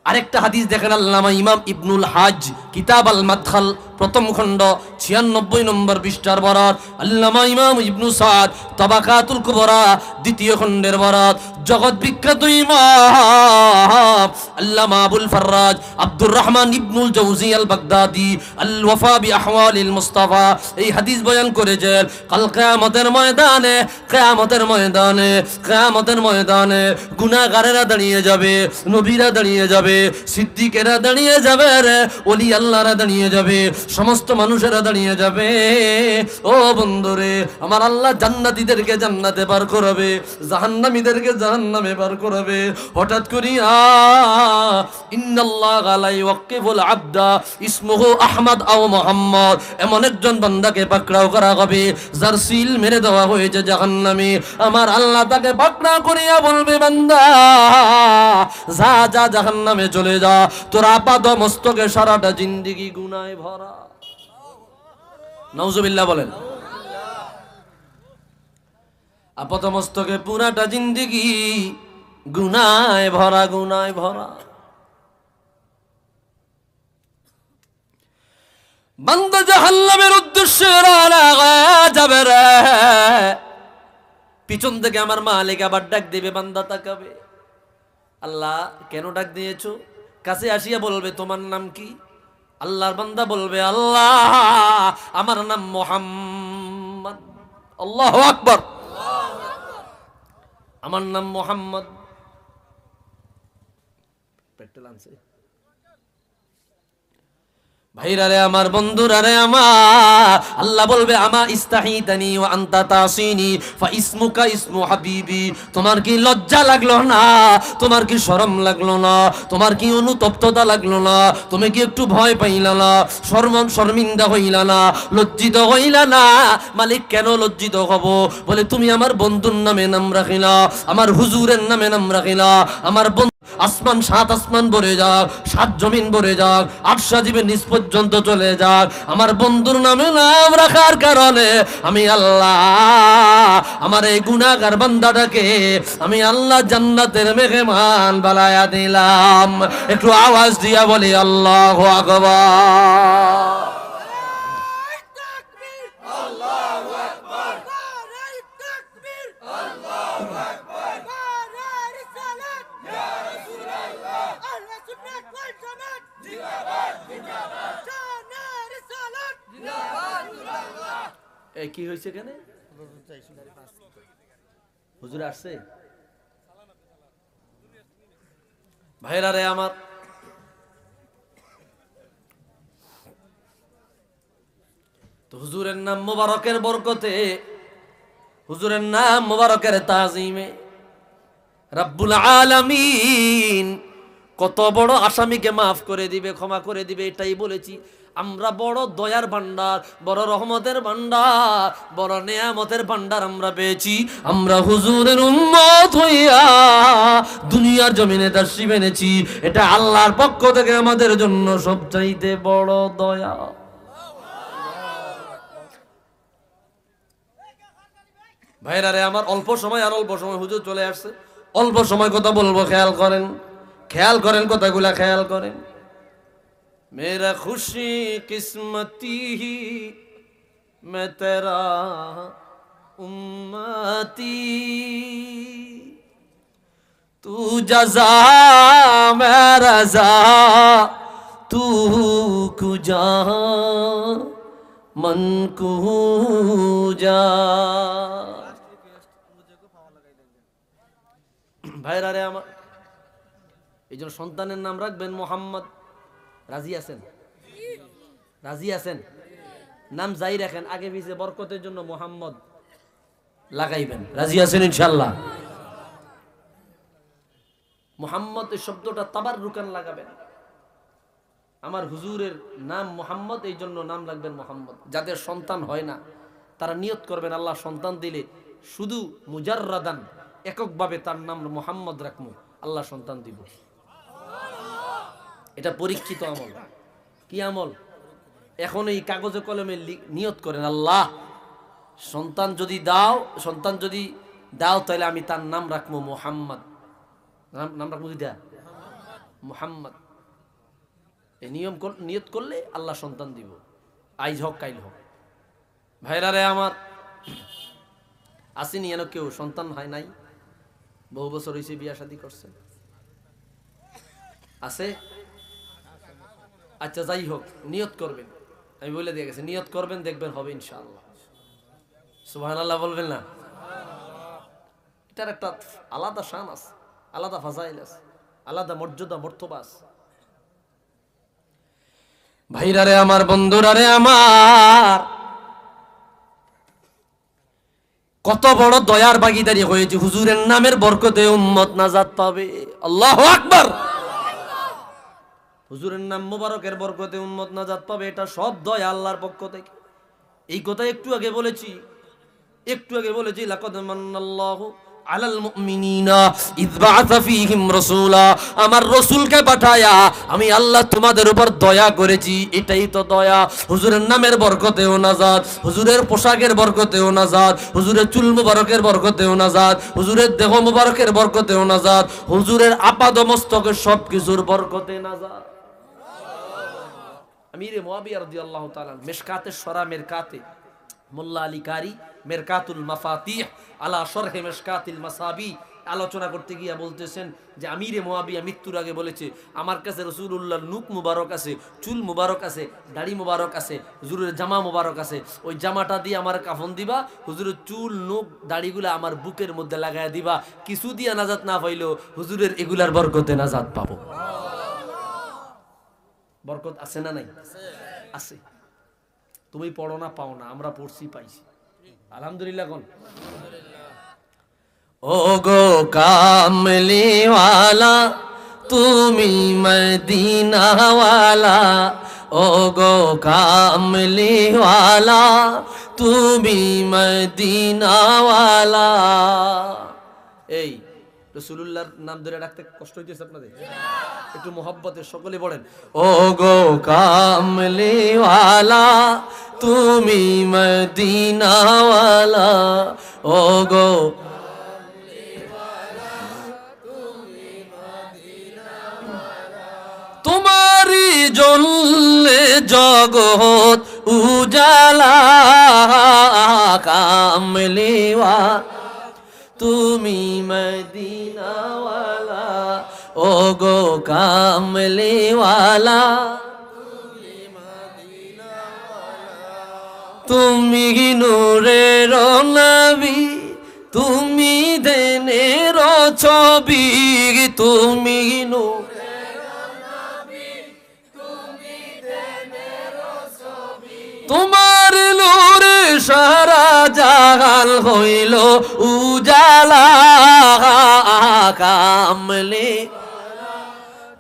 আরেকটা হাদিস দেখেন, আল্লামা ইমাম ইবনুল হাজ কিতাব আল মাদখাল প্রথম খণ্ড 96 নম্বর পৃষ্ঠার বরাত, আল্লামা ইমাম ইবনু সাদ তাবাকাতুল কুবরা দ্বিতীয় খণ্ডের বরাত, জগৎ বিখ্যাত ইমাম আল্লামা আবুল ফাররাজ আব্দুর রহমান ইবনুল জাওজি আল বাগদাদি আল ওয়াফা বি আহওয়ালিল মুস্তাফা এই হাদিস বয়ান করেছেন। কাল কিয়ামতের ময়দানে, কিয়ামতের ময়দানে, কিয়ামতের ময়দানে গুনাহগারেরা দাঁড়িয়ে যাবে, নবীরা দাঁড়িয়ে যাবে, সিদ্দিকেরা দাঁড়িয়ে যাবে, রে ওলি আল্লাহরা দাঁড়িয়ে যাবে, সমস্ত মানুষেরা দাঁড়িয়ে যাবে। ও বন্ধুরে আমার, আল্লাহ জান্নাতীদেরকে জান্নাতে পার করাবে, জাহান্নামীদেরকে জাহান্নামে পার করাবে। হঠাৎ করিয়া ইন্নাল্লাহ লা ইউকিফুল আবদা ইসমুহু আহমদ আও মুহাম্মদ, এমন একজন বান্দাকে পাকড়াও করা হবে যার সিল মেরে দেওয়া হয়েছে জাহান্নামে। আমার আল্লাহ তাকে পাকড়াও করিয়া বলবে, বান্দা যা যা জাহান্নামে চলে যা, তোর আপাদ মস্তকে সারাটা জিন্দেগি গুনাহে ভরা। নাউজুবিল্লাহ বলেন। আপাত মস্তকে পুরাটা জিন্দেগি গুনাহে ভরা, গুনাহে ভরা। বান্দা জাহান্নামের উদ্দেশ্যে রওনা যাবে রে, পিছন থেকে আমার মালিক আবার ডাক দিবে, বান্দা তাকাবে, আল্লাহ কেন ডাক দিয়েছো? কাছে আসিয়া বলবে, তোমার নাম কি? আল্লাহর বান্দা বলবে, আল্লাহ আমার নাম মুহাম্মদ। আল্লাহু আকবার, আমার নাম মুহাম্মদ। পেট্রোল আনছে ভাইরা রে আমার, বন্ধুরা রে আমার, আল্লাহ বলবে, আমা ইস্তাহিতানি ওয়া আনতা তাসিনি ফা ইসমুকা ইসমু হাবিবি। তোমার কি লজ্জা লাগলো না? তোমার কি শরম লাগলো না? তোমার কি অনুতপ্ততা লাগলো না? তুমি কি একটু ভয় পাইলা না? শর্মিন্দা হইলা না? লজ্জিত হইলা না? মালিক কেন লজ্জিত হব? বলে তুমি আমার বন্ধুর নামে নাম রাখিলা, আমার হুজুরের নামে নাম রাখিলা। আমার আসমান, সাত আসমান ভরে যাক, সাত জমিন ভরে যাক, আটশা জীবের নিচ পর্যন্ত চলে যাক, আমার বন্ধুর নামে নাম রাখার কারণে আমি আল্লাহ আমার এই গুনাহগার বান্দাটাকে আমি আল্লাহ জান্নাতের মেহমান বানায়া দিলাম। একটু আওয়াজ দিয়া বলি আল্লাহু আকবার। কি হয়েছে এখানে? হুজুর আসছে? ভাইরা রে আমার, তো হুজুরের নাম মুবারকের বরকতে, হুজুরের নাম মুবারকের তাজিমে রব্বুল আলামিন কত বড় আসামিকে মাফ করে দিবে, ক্ষমা করে দিবে, এটাই বলেছি। আমরা বড় দয়ার ভান্ডার, বড় রহমতের ভান্ডার, বড় নেয়ামতের ভান্ডার আমরা পেয়েছি। আমরা হুজুরের উম্মত হইয়া দুনিয়ার জমিনে তাশরীফ এনেছি, এটা আল্লাহর পক্ষ থেকে আমাদের জন্য সবচাইতে বড় দয়া। ভাইরা রে আমার, অল্প সময় আর অল্প সময় হুজুর চলে আসছে, অল্প সময় কথা বলবো, খেয়াল করেন, খেয়াল করেন কথাগুলা, খেয়াল করেন। মেরা খুশি কিসমতি হি मैं तेरा उम्मती, तू जज़ा मैं रज़ा, तू कुजा मन कुजा। ভাইরা রে আমার, এই জন্য সন্তানের নাম রাখবেন মোহাম্মদ। রাজি আছেন? রাজি আছেন? নাম যাই রাখেন, আগে পিছে বরকতের জন্য মোহাম্মদ লাগাইবেন। রাজি আছেন ইনশাআল্লাহ? মোহাম্মদ এই শব্দটা তাবাররুকান লাগাবেন। আমার হুজুরের নাম মোহাম্মদ, এই জন্য নাম রাখবেন মোহাম্মদ। যাদের সন্তান হয় না তারা নিয়ত করবেন আল্লাহ সন্তান দিলে শুধু মুজাররাদান এককভাবে তার নাম মুহাম্মদ রাখমু, আল্লাহ সন্তান দিব। এটা পরীক্ষিত আমল। কি আমল? এখন এই কাগজে কলমে নিয়ত করেন, আল্লাহ সন্তান যদি দাও তাহলে আমি তার নাম রাখবো মুহাম্মদ। নাম রাখবো কি দেয়া? মুহাম্মদ। এই নিয়ত করলে আল্লাহ সন্তান দিব, আইজ হোক কাইল হোক। ভাইরা রে আমার, আসেনি এন কেউ সন্তান হয় নাই? বহু বছর হয়েছে বিয়া শাদী করছে, আছে? আচ্ছা যাই হোক, নিয়ত করবেন। আমি বলে দিয়ে গেছি, নিয়ত করবেন, দেখবেন হবে ইনশাআল্লাহ। সুবহানাল্লাহ বলবেন না? এটার একটা আলাদা শান আছে, আলাদা ফাজাইল আছে, আলাদা মর্যাদা মর্তবা আছে। ভাইরা রে আমার, বন্ধুরা রে আমার, কত বড় দয়ার ভাগীদারি হয়েছে। হুজুরের নামের বরকতে উম্মত নাজাত পাবে। আল্লাহু আকবার। হুজুরের নাম মুবারকের বরকতে উম্মত নাজাত পাবে, এটা সব দয়া আল্লাহর পক্ষ থেকে। এই কথা একটু আগে বলেছি লাকাদ মান্নাল্লাহু আলাল মুমিনিনা ইয বাআসা ফীহিম রাসূলা। আমার রাসূলকে পাঠায়া আমি আল্লাহ তোমাদের উপর দয়া করেছি, এটাই তো দয়া। হুজুরের নামের বরকতেও নাজাত, হুজুরের পোশাকের বরকতেও নাজাত, হুজুরের চুল মুবারকের বরকতেও নাজাত, হুজুরের দেহ মুবারকের বরকতেও নাজাত, হুজুরের আপাদ মস্তকের সবকিছুর বরকতে নাজাত। আমিরে মুয়াবিয়া রাদিয়াল্লাহু তাআলা মিশকাতের সরা মেরকাতে মোল্লা আলী কারি মেরকাতুল মাফাতিহ আলা শরহে মিশকাতিল মাসাবি আলোচনা করতে গিয়া বলতেছেন যে আমিরে মুয়াবিয়া মৃত্যুর আগে বলেছে, আমার কাছে রাসূলুল্লাহর নুক মুবারক আছে, চুল মুবারক আছে, দাড়ি মুবারক আছে, হুজুরের জামা মুবারক আছে, ওই জামাটা দিয়ে আমার কাফন দিবা, হুজুরের চুল নুক দাড়িগুলা আমার বুকের মধ্যে লাগায়া দিবা। কিছু দিয়া নাজাত না পাইলেও হুজুরের এগুলার বরকতে নাজাত পাবো। বরকত আছে না নাই? আছে। তুমি পড়ো না পাও না, আমরা পড়ছি পাইছি, আলহামদুলিল্লাহ। কোন ও গো কামলিওয়ালা তুমি মদিনাওয়ালা, ও গো কামলিওয়ালা তুমি মদিনাওয়ালা। এই রাসূলুল্লাহর নাম ধরে রাখতে কষ্ট হইতেছে আপনাদের? একটু মোহাব্বতে সকলে পড়েন, ও গো কামলিওয়ালা তুমি মদিনাওয়ালা, ও গো তোমারি জ্বললে জগৎ উজালা, কামলিওয়া তুমি মদিনাওয়ালা, ও গো কামলিওয়ালা তুমি নূরের নবী, তুমি দেনের ছবি, তুমি নূরের নবী, তুমি দেনের ছবি, তোমার নূরে সারা জাহান হইল উজালা, কামলি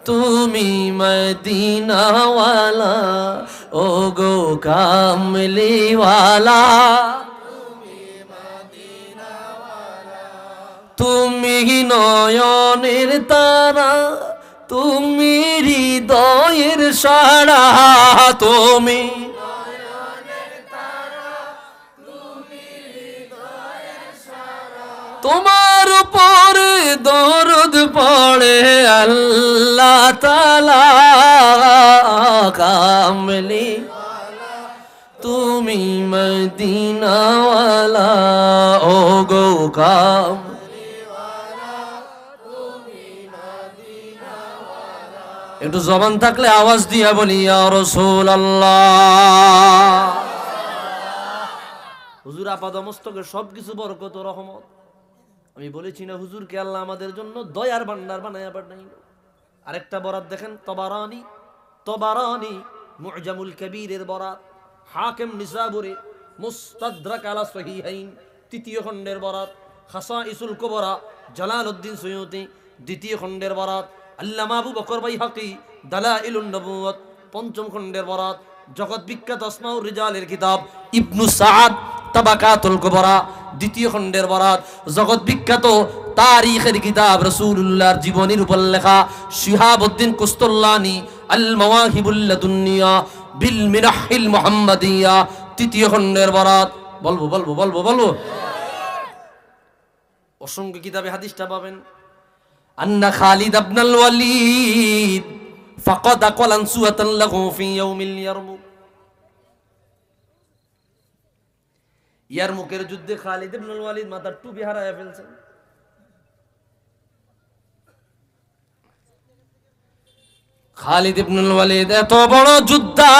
তুমি মদিনাওয়ালা, ও গো কামলিওয়ালা তুমি নয়নের তারা, তুমি হৃদয়ের সারা, তুমি তোমার উপরে দরুদ পড়ে আল্লাহ তাআলা, কামলি তুমি মদিনাওয়ালা, ও গো কামলিওয়ালা তুমি মদিনাওয়ালা। একটু জবান থাকলে আওয়াজ দিয়া বলি ইয়া রাসূলুল্লাহ। হুজুর আপাদমস্তকের সবকিছু বরকত ও রহমত। আমি বলেছি না হুজুরকে আল্লাহ আমাদের জন্য দয়ার ভান্ডার বানায়া পাঠাইল। আরেকটা বরাত দেখেন, তবারানি মুজামুল কবীরের বরাত, হাকিম নিসাবুরে মুস্তাদরাক আলা সহিহাইন তৃতীয় খণ্ডের বরাত, খাসাইসুল কুবরা জালালউদ্দিন সুয়ুতি দ্বিতীয় খণ্ডের বরাত, আল্লামা আবু বকর বাইহাকি দালাইলুন নবুওয়াত পঞ্চম খণ্ডের বরাত, জগৎ বিখ্যাত আসমাউর রিজালের কিতাব ইবনু সাদ আত-তাবাকাতুল কুবরা, দ্বিতীয় খণ্ডের বরাত, জগৎ বিখ্যাত তারিখের কিতাব রাসূলুল্লাহর জীবনীর উপর লেখা শিহাবউদ্দিন কুস্তুল্লানি আল মাওয়াহিবুল লাদুনিয়া বিল মিনাহিল মুহাম্মাদিয়া, তৃতীয় খণ্ডের বরাত। বলবো অসংখ্য কিতাবে হাদিসটা পাবেন। আন্না খালিদ ইবনুল ওয়ালিদ ফাকাদা কলানসুয়াতান লাহু ফি ইয়াউমিল ইয়ারমুক। ইয়ারমুকের যুদ্ধে খালিদ ইবনুল ওয়ালিদ মাথার টুপি হারায় ফেলছেন। খালিদ ইবনুল ওয়ালিদ এত বড় যোদ্ধা,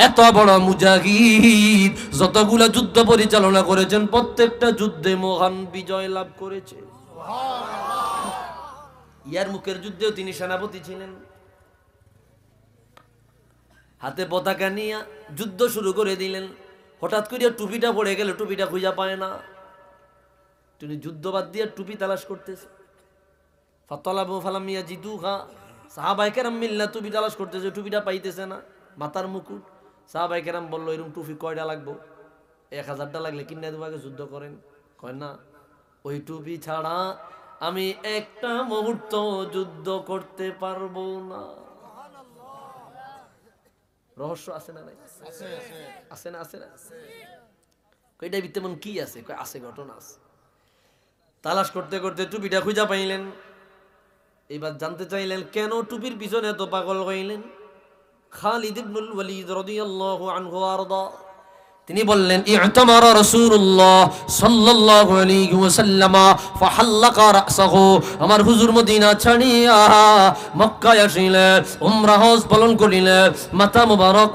এত বড় মুজাহিদ, যতগুলা যুদ্ধ পরিচালনা করেছেন প্রত্যেকটা যুদ্ধে মহান বিজয় লাভ করেছে। ইয়ারমুকের যুদ্ধেও তিনি সেনাপতি ছিলেন। হাতে পতাকা নিয়ে যুদ্ধ শুরু করে দিলেন। হঠাৎ করে টুপিটা পড়ে গেল, টুপিটা খুঁজা পায় না। তিনি যুদ্ধ বাদ দিয়ে টুপি তালাশ করতেছে। ফাতালাবু ফালাম ইয়াজিদুহা, সাহাবায়ে কেরাম মিল্লা টুপি তালাশ করতেছে, টুপিটা পাইতেছে না। মাথার মুকুট, সাহাবায়ে কেরাম বলল এরকম টুপি কয়টা লাগবো? 1000টা লাগলে কিনে দেবো, আগে যুদ্ধ করেন। কয় না, ওই টুপি ছাড়া আমি একটা মুহূর্ত যুদ্ধ করতে পারবো না। রহস্য আছে না নাই? আছে না? কয়টা বিদ্যমান কি আছে? আছে, ঘটনা আছে। তালাশ করতে করতে টুপিটা খুঁজা পাইলেন। এবার জানতে চাইলেন কেন টুপির পিছনে এত পাগল হইলেন? খালিদ ইবনুল ওয়ালিদ রাদিয়াল্লাহু আনহু আরদা, তিনি বললেন ই'তামারা রাসূলুল্লাহ সাল্লাল্লাহু আলাইহি ওয়াসাল্লাম ফাহাল্লাকা রাসাহু, আমার হুজুর মদিনা ছাড়িয়া মক্কায় আসিলেন, উমরা হজ পালন করিলেন, মাথা মুবারক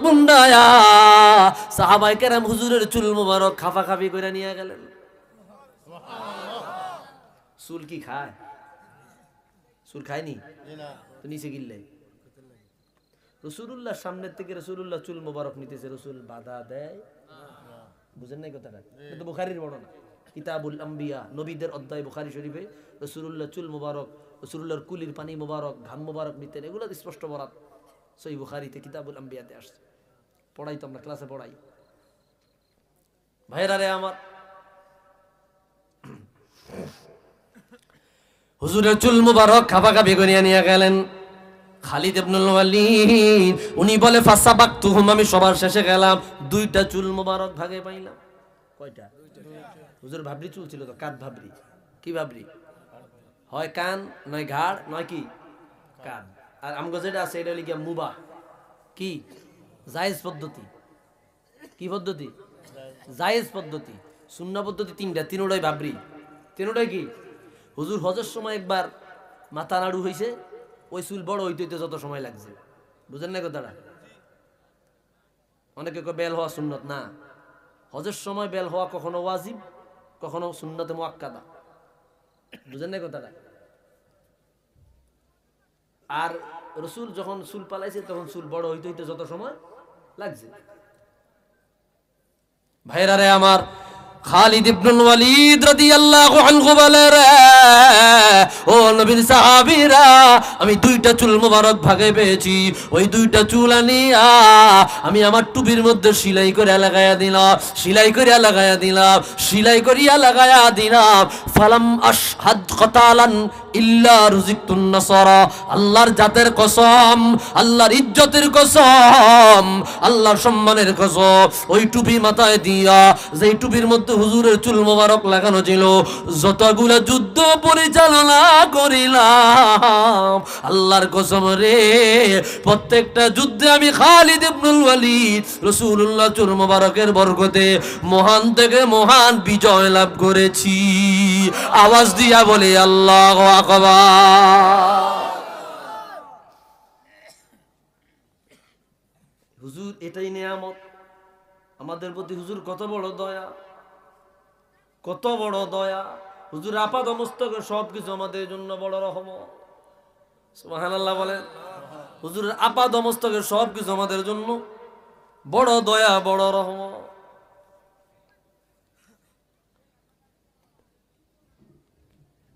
মুন্ডায়া সাহাবায়ে কেরাম হুজুরের চুল মুবারক খাফাখাফি করে নিয়ে গেলেন। চুল কি খায়? চুল খায়নি তো নিচে গিললে। রাসূলুল্লাহর সামনের থেকে রাসূলুল্লাহ চুল মুবারক নিতেছে, রাসূল বাধা দেয়। বুঝেন নাই কথাটা? এটা বুখারীর বর্ণনা, কিতাবুল আম্বিয়া, নবীদের অধ্যায় বুখারী শরীফে রাসূলুল্লাহ চুল মুবারক, রাসূলুল্লাহর কুলির পানি মুবারক, ঘাম মুবারক নিতেন। এগুলো স্পষ্ট বরাত সহিহ বুখারীতে কিতাবুল আম্বিয়াতে আসছে। পড়াই তো আমরা ক্লাসে পড়াই। ভাইরা রে আমার, হুজুরের চুল মুবারক খাফাখাফি করিয়া নিয়ে গেলেন। খালিদ ইবনুল ওয়ালিদ উনি বলে ফাসাবাকতুহুম, আমি সবার শেষে গেলাম, 2টা চুল মুবারক ভাগে পাইলাম। কয়টা? হুজুর ভাবরি চুল ছিল তো, কাঁধ ভাবরি। কি ভাবরি? হয় কান, নয় ঘাড়, নয় কি কাঁধ। আর আমগো যেটা আছে এটা হলো কি মুবাহ, কি জায়েজ পদ্ধতি। কি পদ্ধতি? জায়েজ পদ্ধতি। সুন্নাহ পদ্ধতি 3টা, 3টাই ভাবরি, 3টাই কি। হুজুর হজের সময় একবার মাথা নাড়ু হয়েছে, ওই চুল বড় হইতে হইতে যত সময় লাগছে। বুঝেন না কথাটা? অনেকে বেল হওয়া সুন্নত না। হজের সময় বেল হওয়া কখনো ওয়াজিব, কখনো সুন্নতে মুআক্কাদা। বুঝেন না কথাটা? আর রাসূল যখন চুল পালাইছে তখন চুল বড় হইতে হইতে যত সময় লাগছে। ভাইরা রে আমার, খালিদ ইবনুল ওয়ালিদ রাদিয়াল্লাহু আনহু বলে, রে ও নবীর সাহাবীরা, আমি 2টা চুল মুবারক ভাগে পেয়েছি। ওই 2টা চুল আনিয়া আমি আমার টুপির মধ্যে সেলাই করে লাগায়া দিলাম। ফালাম আশহাদ কতালান ইল্লা রুজিকতুন নাসারা, আল্লাহর জাতের কসম, আল্লাহর ইজ্জতের কসম, আল্লাহর সম্মানের কসম, ওই টুপি মাথায় দিয়া, যেই টুপির মধ্যে হুজুরের চুল মোবারক লাগানো ছিল, যতগুলা যুদ্ধ পরিচালনা করিলাম, আল্লাহর কসম রে, প্রত্যেকটা যুদ্ধে আমি খালিদ ইবনুল ওয়ালিদ রাসূলুল্লাহ চুল মোবারকের বরকতে মহান থেকে মহান বিজয় লাভ করেছি। আওয়াজ দিয়া বলে আল্লাহু আকবার। হুজুর এটাই নিয়ামত আমাদের প্রতি। হুজুর কত বড় দয়া, কত বড় দয়া। হুজুর আপাদ মস্তকে সবকিছু আমাদের জন্য বড় রহমত। সুবহানাল্লাহ বলেন। হুজুরের আপাদ মস্তকে সবকিছু আমাদের জন্য বড় দয়া, বড় রহমত।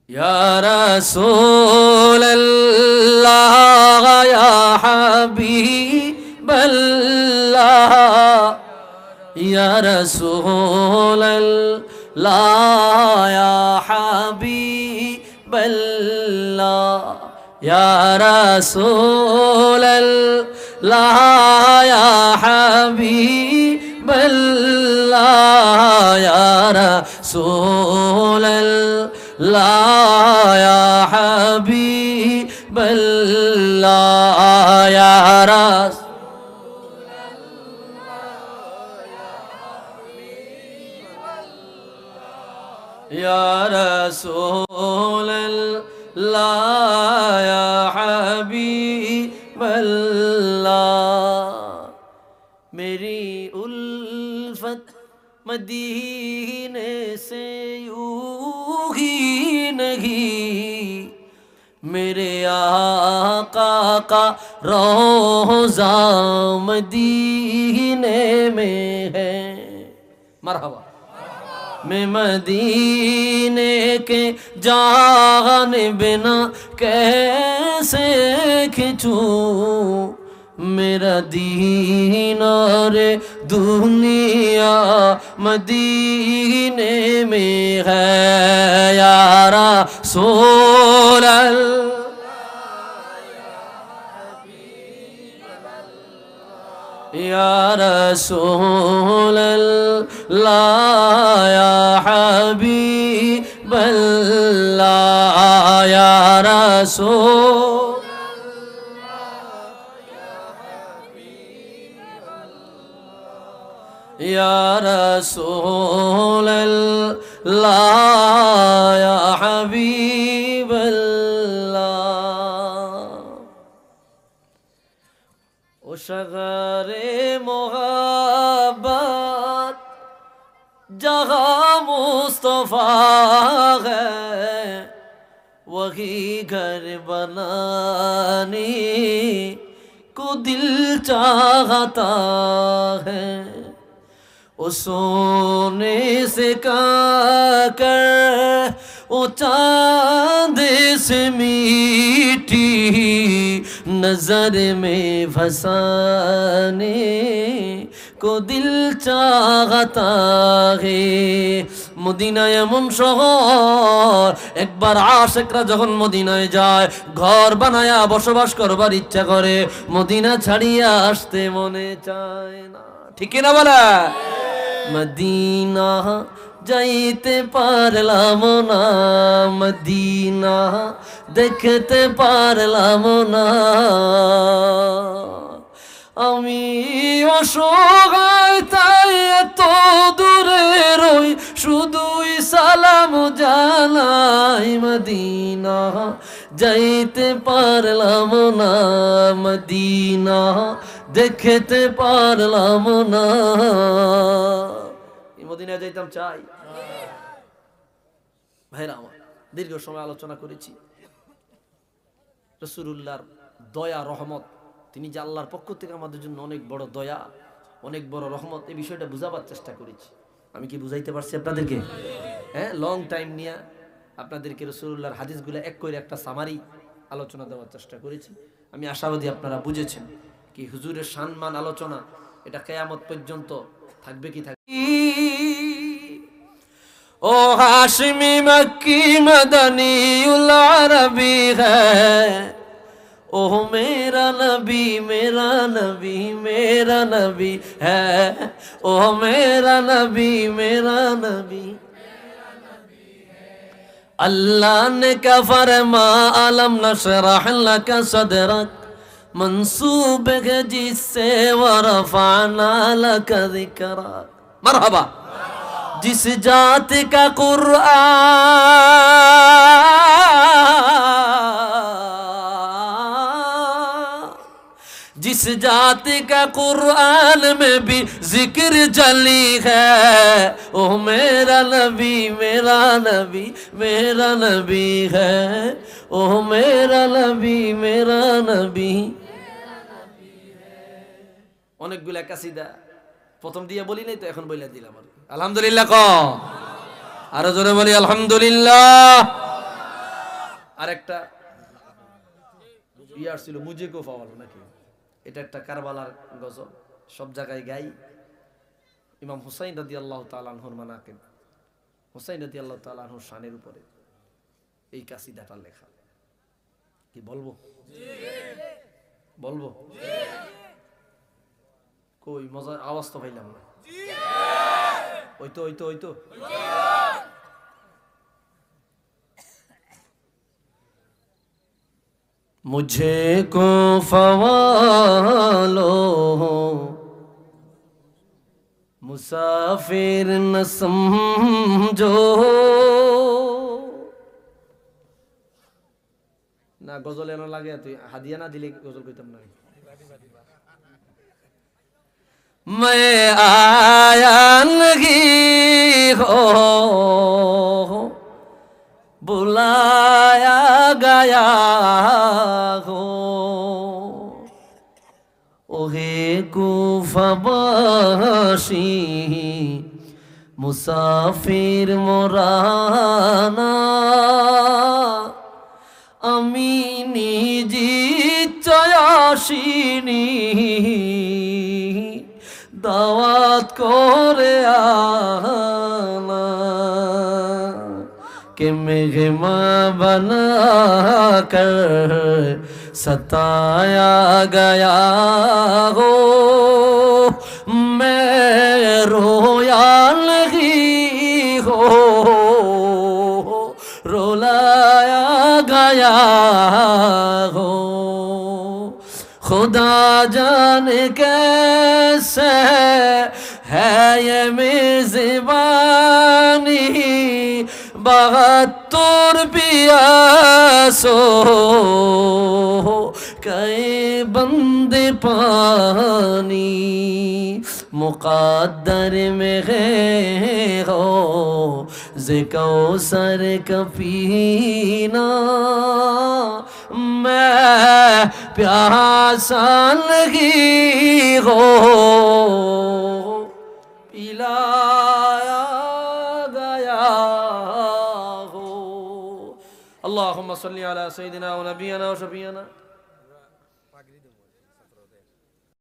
ইয়া রাসূলুল্লাহ ইয়া হাবিবাল্লাহ رسول الله يا حبيب الله يا رسول الله يا حبيب الله يا رسول الله يا حبيب الله يا رسول يا رسول الله يا حبيب الله मेरी उल्फत मदीने से यूं ही नहीं मेरे आका का रोज़ा मदीने में है मरहबा मैं मदीने के जाने बिना कैसे खिंचूं मेरा दीन और दुनिया मदीने में है या रसूल या रसूल अल्लाह या हबीब अल्लाह या रसूल या रसूल अल्लाह या हबीब अल्लाह ओ शगरे मोहब्बत जहाँ मुस्तफा है वही घर बनाने को दिल चाहता है ओ सोने से काकर ओ चांद से मीठी नजर में फसाने को दिल चाहता है মদিনায় এমন শহর একবার আশিকরা যখন মদিনায় যায় ঘর বানায়া বসবাস করবার ইচ্ছা করে মদিনা ছাড়িয়া আসতে মনে চায় না ঠিক কি না বলে মদিনা যাইতে পারলাম না মদিনা দেখতে পারলাম না আমি অসহায় তাই এত দূরে রই শুধুই সালাম জানাই মদিনা যাইতে পারলাম না মদিনা দেখতে পারলাম না মদিনা যাইতাম চাই ভাইরা আমার দীর্ঘ সময় আলোচনা করেছি রাসূলুল্লাহর দয়া রহমত তিনি যে আল্লাহর পক্ষ থেকে আমাদের জন্য অনেক বড় দয়া অনেক বড় রহমত এই বিষয়টা বুঝাবার চেষ্টা করেছি আমি কি বুঝাইতে পারছি আপনাদেরকে হ্যাঁ লং টাইম নিয়ে আপনাদেরকে রাসূলুল্লাহর হাদিসগুলো এক করে একটা সামারি আলোচনা দেওয়ার চেষ্টা করেছি আমি আশাবাদী আপনারা বুঝেছেন কি হুজুরের সম্মান আলোচনা এটা কিয়ামত পর্যন্ত থাকবে কি থাকবে ও হাশমি মক্কি মদনী উল আরবি হ্যায় ओ मेरा नबी मेरा नबी मेरा नबी है ओ मेरा नबी अल्लाह ने क्या फरमा अलम नशरह लक सदरक मंसूब है जिससे वरफाना लक ज़िक्रक मरहबा जिस जात का जिस जाति का कुरान में भी जिक्र जली है ओ मेरा नबी मेरा नबी मेरा नबी है ओ मेरा नबी मेरा नबी অনেকগুলা কাসিদা প্রথম দিয়ে বলি নাই তো এখন বইলা দিলাম আলহামদুলিল্লাহ ক আরো জোরে বলি আলহামদুলিল্লাহ আরেকটা ইয়ার ছিল মুঝে কো পাওয়ালো নাকি এটা একটা কারবালার গজল সব জায়গায় গাই ইমাম হুসাইন রাদিয়াল্লাহু তাআলা আনহুর মানাকিব, হুসাইন রাদিয়াল্লাহু তাআলা আনহুর শানের উপরে এই কাসিদাটা লেখা। কি বলবো? বলবো? কই মজা, আওয়াজ তো পাইলাম না। ওই তো मुझे को फवालो मुसाफिर न समझो। না গজল এনো লাগে, তুই হাদিয়া না দিলে গজল কইতাম না। मैं आया नहीं हो बुलाया गया हो, ओहे कुफाबाशी मुसाफिर मोराना, আমি নিশ্চয় আসিনি দাওয়াত করে আনা, कि मेहमान बना कर सताया गया हो, मैं रोया नहीं हो रुलाया गया हो। खुदा जाने कैसे है ये मेज़बानी, 72 पियासो कई बंदे पानी, मुक़द्दर में है हो ज़े कौसर का पीना, मैं प्यासा नहीं हो पिलाया गया हो। अल्लाहुम्मा सल्ली अला सय्यिदिना व नबियना व शफीना।